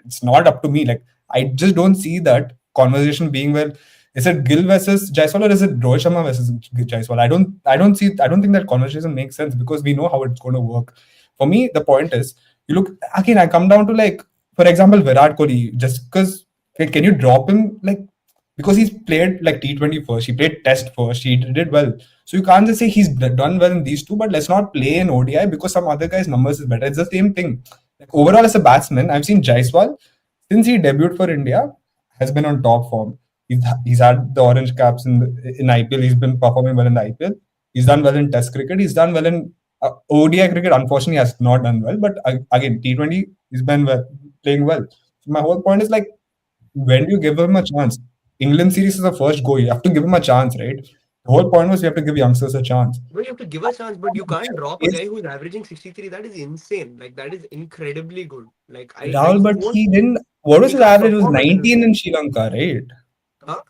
It's not up to me. Like, I just don't see that conversation being well. Is it Gill versus Jaiswal or is it Rohit Sharma versus Jaiswal? I don't think that conversation makes sense because we know how it's going to work. For me, the point is, you look again. I come down to like, for example, Virat Kohli. Just because can you drop him like because he's played like T20 first, he played Test first, he did well. So you can't just say he's done well in these two, but let's not play in ODI because some other guy's numbers is better. It's the same thing. Like overall, as a batsman, I've seen Jaiswal since he debuted for India has been on top form. He's had the orange caps in IPL. He's been performing well in the IPL. He's done well in Test cricket. He's done well in ODI cricket. Unfortunately, has not done well. But again, T20, he's been playing well. So my whole point is like, when do you give him a chance? England series is the first go. You have to give him a chance, right? The whole point was you have to give youngsters a chance. Bro, you have to give a chance, but you can't drop a guy who's averaging 63. That is insane. Like that is incredibly good. Rahul, He but won't, he didn't. What was he his can't average? It was perform at the 19 level. in Sri Lanka, right? Huh?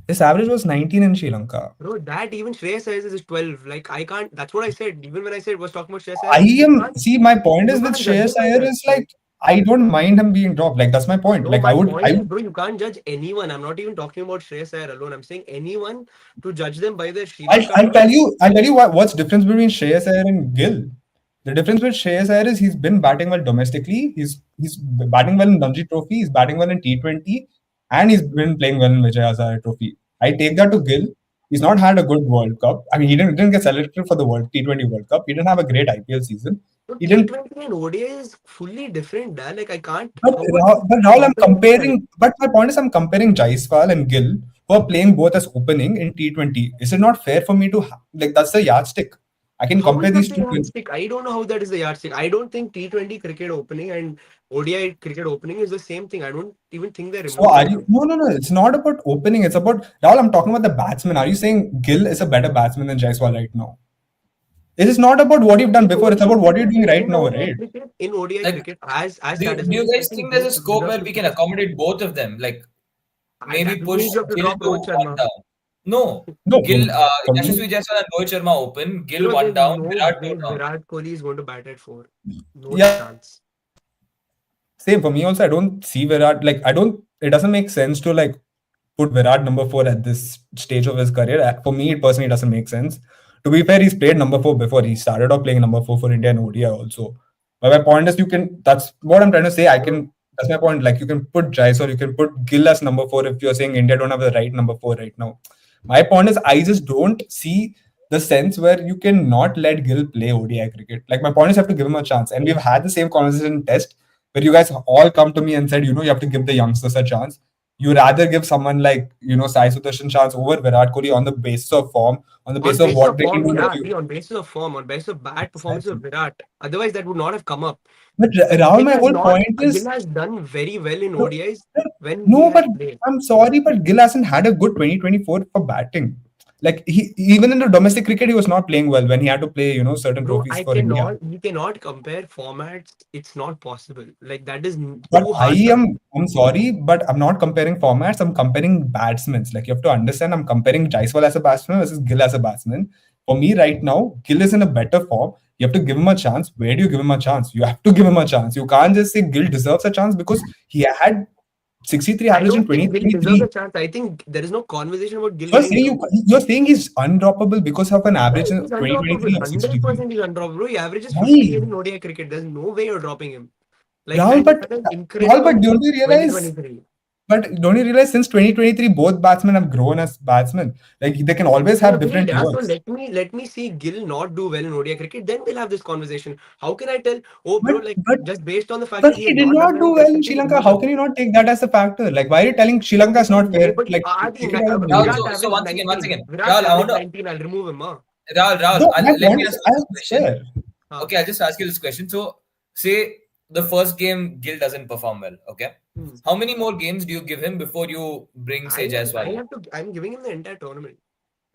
His average was 19 in Sri Lanka. Bro, that even Shreyas Iyer is 12. Like I can't. That's what I said. Even when I said was talking about Shreyas Iyer, I am see. My point you is with can't judge Shreyas him by Iyer that. is like I don't mind him being dropped. Like that's my point. No, Like my I point is, would bro, you can't judge anyone. I'm not even talking about Shreyas Iyer alone. I'm saying anyone to judge them by their Sri Lanka I'll match. tell you what's difference between Shreyas Iyer and Gill. The difference with Shreyas Iyer is he's been batting well domestically. He's batting well in Ranji Trophy. He's batting well in T20, and he's been playing well in Vijay Hazare Trophy. I take that to Gill. He's not had a good World Cup. I mean, he didn't get selected for the World T20 World Cup. He didn't have a great IPL season. So He didn't. T20 and ODI is fully different. Like I can't. But How are you Rahul, I'm comparing them like? comparing. But my point is, I'm comparing Jaiswal and Gill, who are playing both as opening in T20. Is it not fair for me to like that's the yardstick? I can How is compare that these the two. yardstick? I don't know how that is the yardstick. I don't think T20 cricket opening and ODI cricket opening is the same thing. I don't even think they're So remotely are the you? same. No, no, no. It's not about opening. It's about Rahul. I'm talking about the batsman. Are you saying Gill is a better batsman than Jaiswal right now? It is not about what you've done In before. It's ODI about what you're cricket, doing right in now, ODI right? cricket, in ODI Like, cricket, as sad as do it you is, I guys think think there's both a scope deserve where we can 50-50. accommodate both of them? Like maybe That push means you have to Gill drop to Rohit one Sharma. down. No, No, Gill, for me, Yashasvi Jaiswal and Rohit Sharma open. Gill Bro, one there's down, no Virat two way down. Virat Kohli is going to bat at 4. No yeah. chance. Same for me also. I don't see Virat like I don't. It doesn't make sense to like put Virat number 4 at this stage of his career. For me, it personally doesn't make sense. To be fair, he's played number 4 before. He started off playing number 4 for India and ODI also. But my point is, you can. That's what I'm trying to say. I Bro, can. That's my point. Like you can put Jais or you can put Gill as number 4 if you're saying India don't have the right number 4 right now. My point is, I just don't see the sense where you cannot let Gill play ODI cricket. Like my point is, you have to give him a chance. And we've had the same conversation in Test where you guys all come to me and said, you have to give the youngsters a chance. You rather give someone like Sai Sudarshan chance over Virat Kohli on the basis of form, on the on basis of basis what of they can form, do in a yeah, few. see, on basis of form, on basis of bad performance of Exactly. Virat. Otherwise, that would not have come up. But Rahul, Gill my has whole not. point Gill is has done very well in no, ODIs when he no, has but played. I'm sorry, but Gill hasn't had a good 2024 for batting. Like he even in the domestic cricket, he was not playing well when he had to play, certain Bro, trophies I for India. cannot. You cannot compare formats. It's not possible. Like that is But too harsh on him. I'm sorry, but I'm not comparing formats. I'm comparing batsmen. Like you have to understand, I'm comparing Jaiswal as a batsman versus Gill as a batsman. For me, right now, Gill is in a better form. You have to give him a chance. Where do you give him a chance? You have to give him a chance. You can't just say Gill deserves a chance because he had 63 I average in don't think Gill deserves a 2023. chance. I think there is no conversation about Gill You're getting saying dropped. you're saying he's undroppable because of an Yeah, average in he's undroppable. 2023 of 63. 100% he's undroppable. Bro, he averages Why? 58 in ODI cricket. There's no way you're dropping him. Like, Rahul, and he but had an Rahul, but incredible don't you realize 2023. But don't you realize since 2023, both batsmen have grown as batsmen? Like they can always I have agreed. different Yeah. So years. let me see Gill not do well in ODI cricket. Then we'll have this conversation. How can I tell? Oh, But bro, like but just based on the fact but that he he has did not done not well do in well Test in cricket, Sri you Lanka. remove How him. can you not take that as a factor? Like why are you telling Sri Lanka is Because not fair? nobody. Like Adi, take it as a Rahul, blame. Virat so averaged once 19. again, Virat's Rahul, I want averaged to 19. I'll remove him. Rahul, No, my let point me is ask you I this it's question. fair. Huh. Okay, I'll just ask you this question. So, say the first game Gill doesn't perform well. Okay, Hmm. how many more games do you give him before you bring say I Jaiswal in? have to. I'm giving him the entire tournament.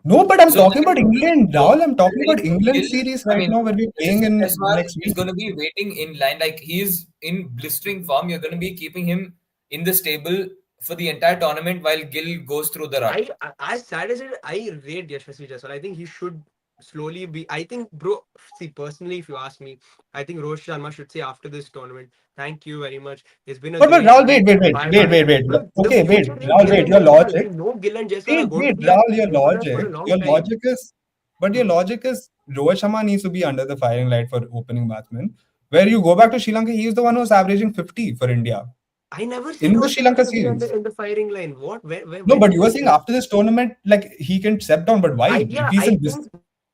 No, but I'm So talking about then, England, so Rahul. I'm talking then about England Gill, series I right mean, now where we're playing Yashasvi in Jaiswal next is week. going to be waiting in line. Like he's in blistering form. You're going to be keeping him in the stable for the entire tournament while Gill goes through the rut. As sad as it, I rate Yashasvi Jaiswal. I think he should slowly be. I think, bro. See, personally, if you ask me, I think Rohit Sharma should say after this tournament, "Thank you very much. It's been a But great Rahul, run. wait, Bye wait, bye." wait, wait. Bro, the Okay, wait, future is Rahul, Gill wait. and Your Jaiswal. We logic. know Gill and Jaiswal are Wait, going to wait, be Rahul, your with us for a logic. long Your time. logic is, but your Hmm. logic is Rohit Sharma needs to be under the firing light for opening batsman. Where you go back to Sri Lanka, he is the one who's averaging 50 for India I never said in the Rohit Sri Sharma Lanka should be series. in the firing line. What? No, When but did you were I saying say? after this tournament, like he can step down. But why? If he's I in this, think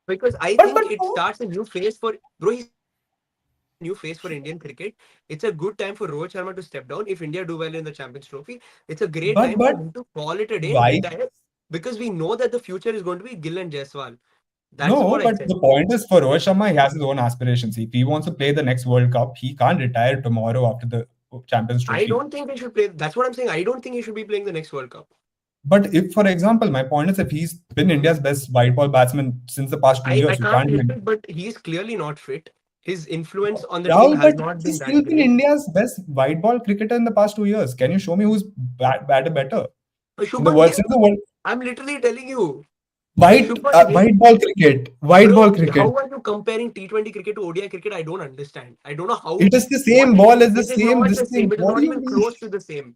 because I but think it no. starts a new phase for bro. He's 33. new face for Indian cricket. It's a good time for Rohit Sharma to step down. If India do well in the Champions Trophy, it's a great time for but him to call it a day and why? retire because we know that the future is going to be Gill and Jaiswal. That's No, what I but said. the point is for Rohit Sharma, he has his own aspirations. If he wants to play the next World Cup, he can't retire tomorrow after the Champions I Trophy. don't think he should play. That's what I'm saying. I don't think he should be playing the next World Cup. But if, for example, my point is if he's been Mhm. India's best white ball batsman since the past two I years, you can't can't help even. it, but he's clearly not fit. His influence on the team Rahul, has but not been he's that still been great. India's best white ball cricketer in the past 2 years. Can you show me who's batted better in the Shubman world Gill, since the world I'm literally telling you. white Shubman Gill, white ball bro, cricket? how are you comparing T20 cricket to ODI cricket? I don't understand. I don't know how. It is the What same is ball it? as the It is same not this the thing. same. It is What do not you even mean? close to the same.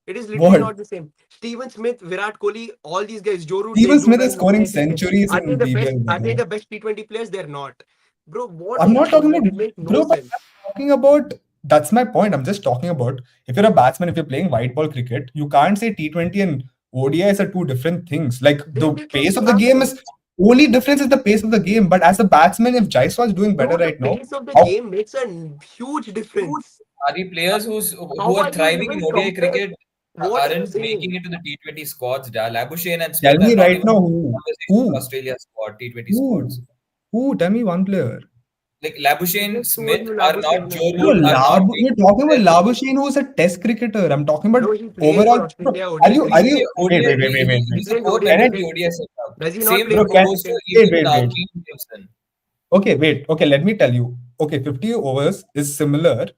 It is literally What? not the same. Steven Smith, Virat Kohli, all these guys, Joe Root, they Steven do Smith well is in scoring ODI cricket. centuries Are they in the best? BBL, Are they brother. the best T20 players? They're not. Bro, what are I'm you not talking comparing? about, It makes no bro, but sense. I'm talking about, that's my point. I'm just talking about if you're a batsman, if you're playing white ball cricket, you can't say T20 and ODIs are two different things. Like They the pace literally of the game are. is only difference is the pace of the game. But as a batsman, if Jaiswal is doing better Bro, the right now, pace of the how game makes a huge difference. Are the players who How are are you thriving in even ODI compare? cricket What are you aren't making saying? it to the T20 squads? Labuschagne and tell Smith are me not right even now in the conversation for who Australia squad T20 who squads. tell me one player. Like I Labuschagne, just told Smith you are not Labuschagne and Joe Bro, Root, Steven are Smith. not You're making talking about their Labuschagne, who's a test cricketer. I'm talking about Bro, he plays for overall. Bro, Australia ODI are cricket. you ODI. He He's a plays core ODI member of can the cricket. ODI setup. Does he not Same play bro, thing ODI goes cricket? for even wait. Kane Williamson. Okay, wait. Okay, let me tell you. Okay, 50 overs is similar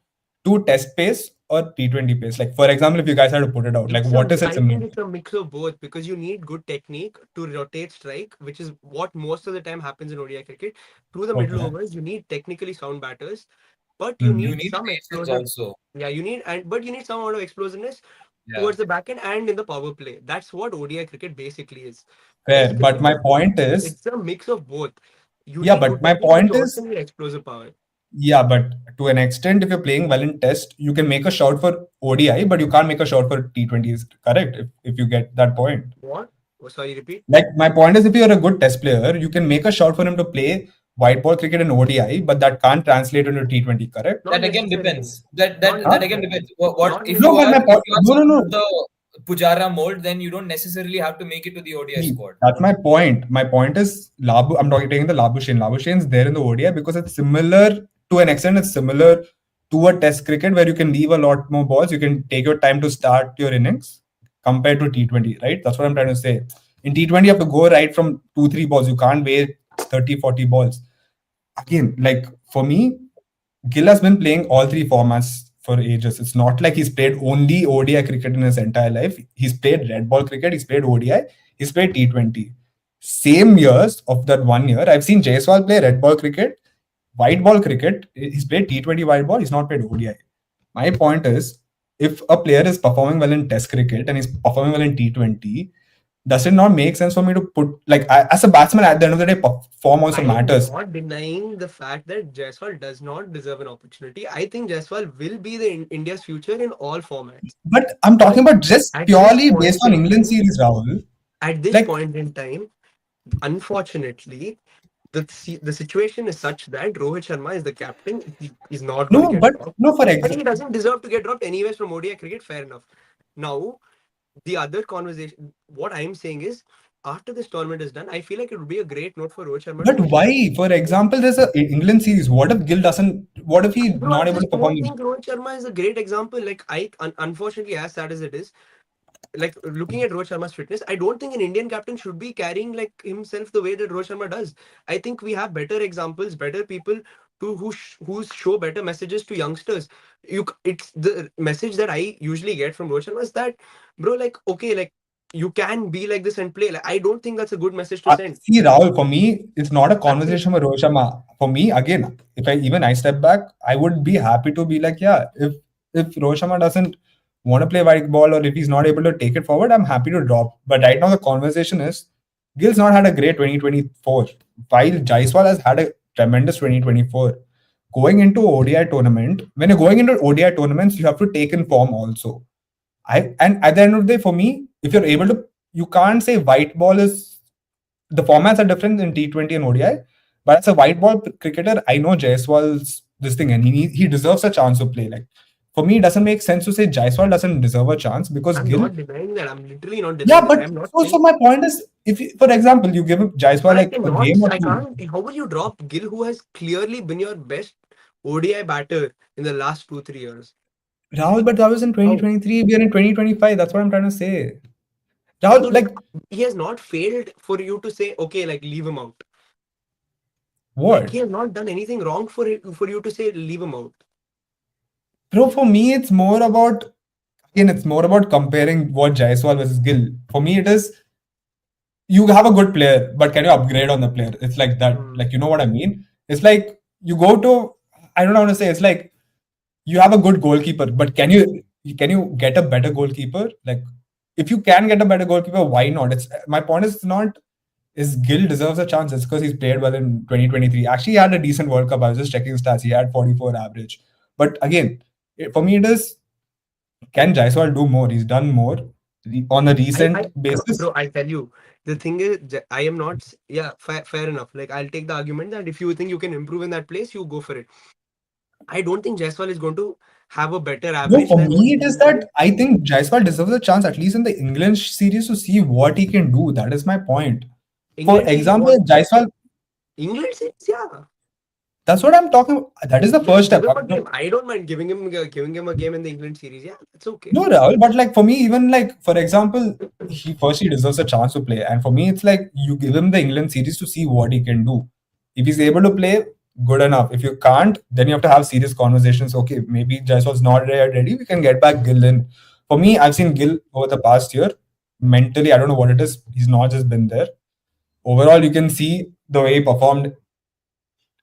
to test pace or T20 pace. Like, for example, if you guys had to put it out, like, what is it I similar think it's to? a mix of both because you need good technique to rotate strike, which is what most of the time happens in ODI cricket. Through the middle Okay. overs, you need technically sound batters, but you Hmm. You need need some paces explosive. also. Yeah, you need but you need some amount of explosiveness Yeah. towards the back end and in the power play. That's what ODI cricket basically is. Fair. Test But cricket my is point is, it's a mix of both. You yeah, need but good my technique, but point you also is, need explosive power. yeah, but to an extent, if you're playing well in test, you can make a shot for ODI, but you can't make a shot for T20s, correct? If you get that point. What? Oh, sorry, repeat. Like my point is, if you're a good test player, you can make a shot for him to play white ball cricket and ODI, but that can't translate into T20, correct? Not That again necessarily. depends. That Not that that again necessarily. depends. What Not if No, you but are my necessarily. if point, you are no, no, someone of no. the Pujara mold, then you don't necessarily have to make it to the ODI See, squad. that's my point. My point is Labu. I'm talking taking the Labuschagne. Labuschagne is there in the ODI because it's similar to an extent. It's similar to a Test cricket where you can leave a lot more balls. You can take your time to start your innings compared to T20. Right? That's what I'm trying to say. In T20, you have to go right from 2-3 balls. You can't wait 30-40 balls. Again, like for me, Gill has been playing all three formats for ages. It's not like he's played only ODI cricket in his entire life. He's played red ball cricket, he's played ODI, he's played T20. Same years of that 1 year, I've seen Jaiswal play red ball cricket, white ball cricket. He's played T20 white ball, he's not played ODI. My point is, if a player is performing well in Test cricket and he's performing well in T20, does it not make sense for me to put, like, as a batsman, at the end of the day, form also I am matters. not denying the fact that Jaiswal does not deserve an opportunity. I think Jaiswal will be the India's future in all formats. But I'm talking But about just at this purely based point on in England time, series, Rahul. at this Like, point in time, unfortunately, the situation is such that Rohit Sharma is the captain. He is not going to no, get but dropped. no, for And he example, doesn't deserve to get dropped anyways from ODI cricket. Fair enough. Now, the other conversation, what I'm saying is, after this tournament is done, I feel like it would be a great note for Rohit Sharma but to why? For example, there's a England series. What if Gill doesn't? What if he Bro, I not able to just perform? don't think Rohit Sharma is a great example. Like unfortunately, as sad as it is, like looking at Rohit Sharma's fitness, I don't think an Indian captain should be carrying like himself the way that Rohit Sharma does. I think we have better examples, better people to who show better messages to youngsters. It's the message that I usually get from Rohit Sharma is that, bro, like okay, like you can be like this and play. Like I don't think that's a good message to send. See, Rahul, for me, it's not a That's it. conversation with Rohit Sharma. For me, again, if I step back, I would be happy to be like, yeah, if Rohit Sharma doesn't want to play white ball or if he's not able to take it forward, I'm happy to drop. But right now, the conversation is Gill's not had a great 2024, while Jaiswal has had a tremendous 2024. Going into ODI tournament, when you're going into ODI tournaments, you have to take in form also. And at the end of the day, for me, if you're able to, you can't say white ball is the formats are different in T20 and ODI. But as a white ball cricketer, I know Jaiswal's this thing, and he deserves a chance to play. Like for me, it doesn't make sense to say Jaiswal doesn't deserve a chance because I'm Gill. not denying that. I'm literally not Yeah, denying that. but I'm not so saying. my point is, if you, for example, you give Jaiswal But I like a cannot. game or I two, can't. How will you drop Gill, who has clearly been your best ODI batter in the last 2 3 years? Rahul, but that was in How? 2023. We are in 2025. That's what I'm trying to say. Rahul, So like he has not failed for you to say, okay, like leave him out. Like what? he has not done anything wrong for you to say leave him out. Bro, for me, it's more about again, it's more about comparing what Jaiswal versus Gill. For me, it is you have a good player, but can you upgrade on the player? It's like that. Hmm. Like you know what I mean? It's like you go to I don't know how to say. It's like you have a good goalkeeper, but can you get a better goalkeeper? Like if you can get a better goalkeeper, why not? It's my point is not is Gill deserves a chance. It's because he's played well in 2023. Actually, he had a decent World Cup. I was just checking stats. He had 44 average. But again, for me, it is can Jaiswal do more? He's done more on a I, recent basis. bro, I tell you, the thing is, I am not. Yeah, fair enough. Like I'll take the argument that if you think you can improve in that place, you go for it. I don't think Jaiswal is going to have a better No, average for than what me, it is Gill did. that I think Jaiswal deserves a chance, at least in the England series, to see what he can do. That is my point. For England series, example, what? Jaiswal, England series, yeah. that's what I'm talking about. That is the Yeah, first give step. him a game. I don't mind giving him a game in the England series. Yeah, that's okay. No, Rahul, but like for me, even like for example, he deserves a chance to play, and for me, it's like you give him the England series to see what he can do. If he's able to play, good enough. If you can't, then you have to have serious conversations. Okay, maybe Jaiswal's not ready. We can get back Gill in. For me, I've seen Gill over the past year. Mentally, I don't know what it is. He's not just been there. Overall, you can see the way he performed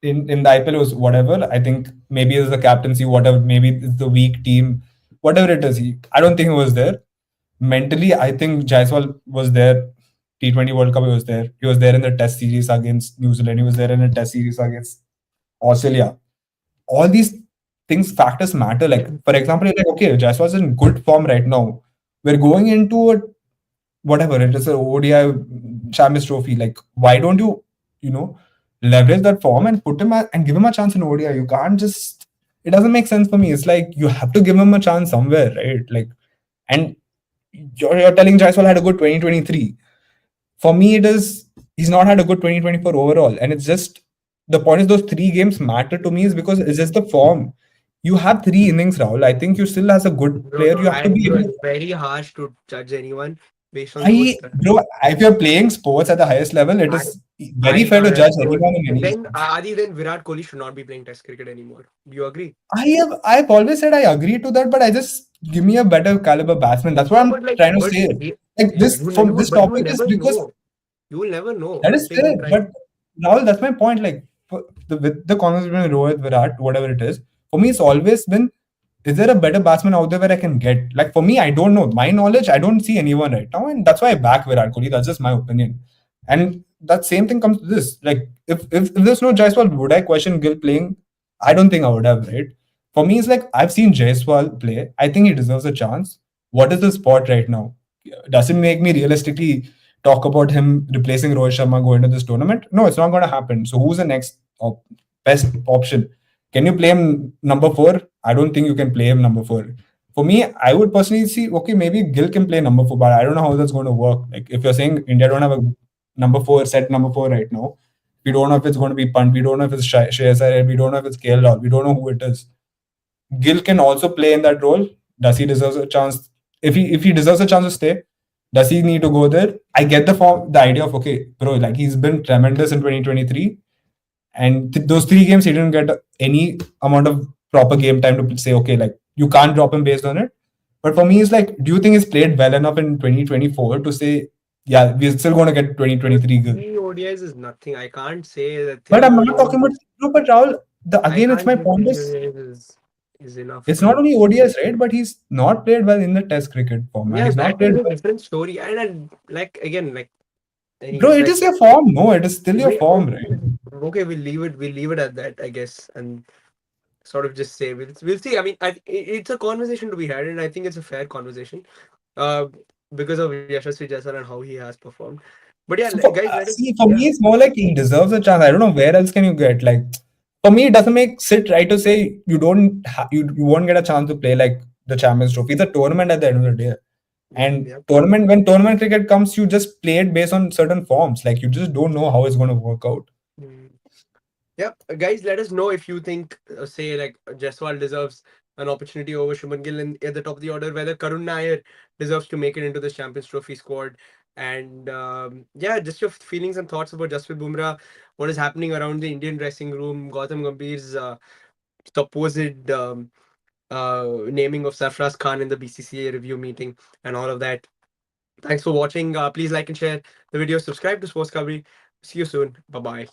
in the IPL was whatever. I think maybe it's the captaincy, whatever. Maybe it's the weak team, whatever it is. I don't think he was there mentally. I think Jaiswal was there. T20 World Cup, he was there. He was there in the Test series against New Zealand. He was there in the Test series against Australia. All these things, factors matter. Like for example, like okay, Jaiswal's in good form right now. We're going into a whatever it is, a ODI Champions Trophy. Like, why don't you know, leverage that form and put him and give him a chance in ODI? You can't just. It doesn't make sense for me. It's like you have to give him a chance somewhere, right? Like, and you're telling Jaiswal had a good 2023. For me, it is he's not had a good 2024 overall, and it's just the point is those 3 games matter to me is because it's just the form. You have 3 innings, Rahul. I think you still as a good Bro, player, no, you have to be able it's to very harsh to judge anyone based on those stats. Bro, if you're playing sports at the highest level, it I, is very fair to judge so anyone in any then sports. Adi, then Virat Kohli should not be playing Test cricket anymore. Do you agree? I've always said I agree to that, but I just give me a better caliber batsman. That's what Yeah, I'm trying to say. Like this from this but you will topic is never because know. You will never know that is until fair. you try. But Rahul, that's my point. Like with the conversation between Rohit, Virat, whatever it is, for me it's always been is there a better batsman out there where I can get? Like for me, I don't know. My knowledge, I don't see anyone right now, and that's why I back Virat Kohli. That's just my opinion. And that same thing comes to this. Like if there's no Jaiswal, would I question Gill playing? I don't think I would have, right? For me, it's like I've seen Jaiswal play. I think he deserves a chance. What is the spot right now? Does it make me realistically talk about him replacing Rohit Sharma going to this tournament? No, it's not going to happen. So who's the next best option? Can you play him number 4? I don't think you can play him number 4. For me, I would personally see, okay, maybe Gill can play number 4, but I don't know how that's going to work. Like, if you're saying India don't have a number 4, set number 4 right now, we don't know if it's going to be Pant, we don't know if it's Shreyas Iyer, we don't know if it's KL Rahul, we don't know who it is. Gill can also play in that role. Does he deserve a chance? If he deserves a chance to stay, does he need to go there? I get the idea of okay, bro, like he's been tremendous in 2023, and those 3 games he didn't get any amount of proper game time to say okay, like you can't drop him based on it. But for me, it's like, do you think he's played well enough in 2024 to say, yeah, we're still going to get 2023 good? Three ODIs is nothing. I can't say that But three I'm not talking about ODIs. no, but Rahul, I again, it's can't my say point three is ODIs is enough it's to. not only ODS, right? But he's not played well in the Test cricket format. Yeah, He's not that played is a well. different story. And like again, like Bro, anyways, it like is your form. No, it is still your we form, right? okay, we'll leave it. We'll leave it at that, I guess, and sort of just say we'll see. I mean, it's a conversation to be had, and I think it's a fair conversation. Uh, because of Yashasvi Jaiswal and how he has performed. But yeah, So guys, let us. see, for Yeah, me, it's more like he deserves a chance. I don't know where else can you get like. for me, it doesn't make sit right to say you won't get a chance to play like the Champions Trophy. It's a tournament at the end of the day. And Yep. tournament cricket comes, you just play it based on certain forms. Like you just don't know how it's going to work out. Mm. Yep. Guys, let us know if you think, say, like Jaiswal deserves an opportunity over Shubman Gill at the top of the order, whether Karun Nair deserves to make it into the Champions Trophy squad. And yeah, just your feelings and thoughts about Jasprit Bumrah, what is happening around the Indian dressing room, Gautam Gambhir's supposed naming of Sarfraz Khan in the BCCA review meeting, and all of that. Thanks for watching. Please like and share the video. Subscribe to Sports Coverage. See you soon. Bye bye.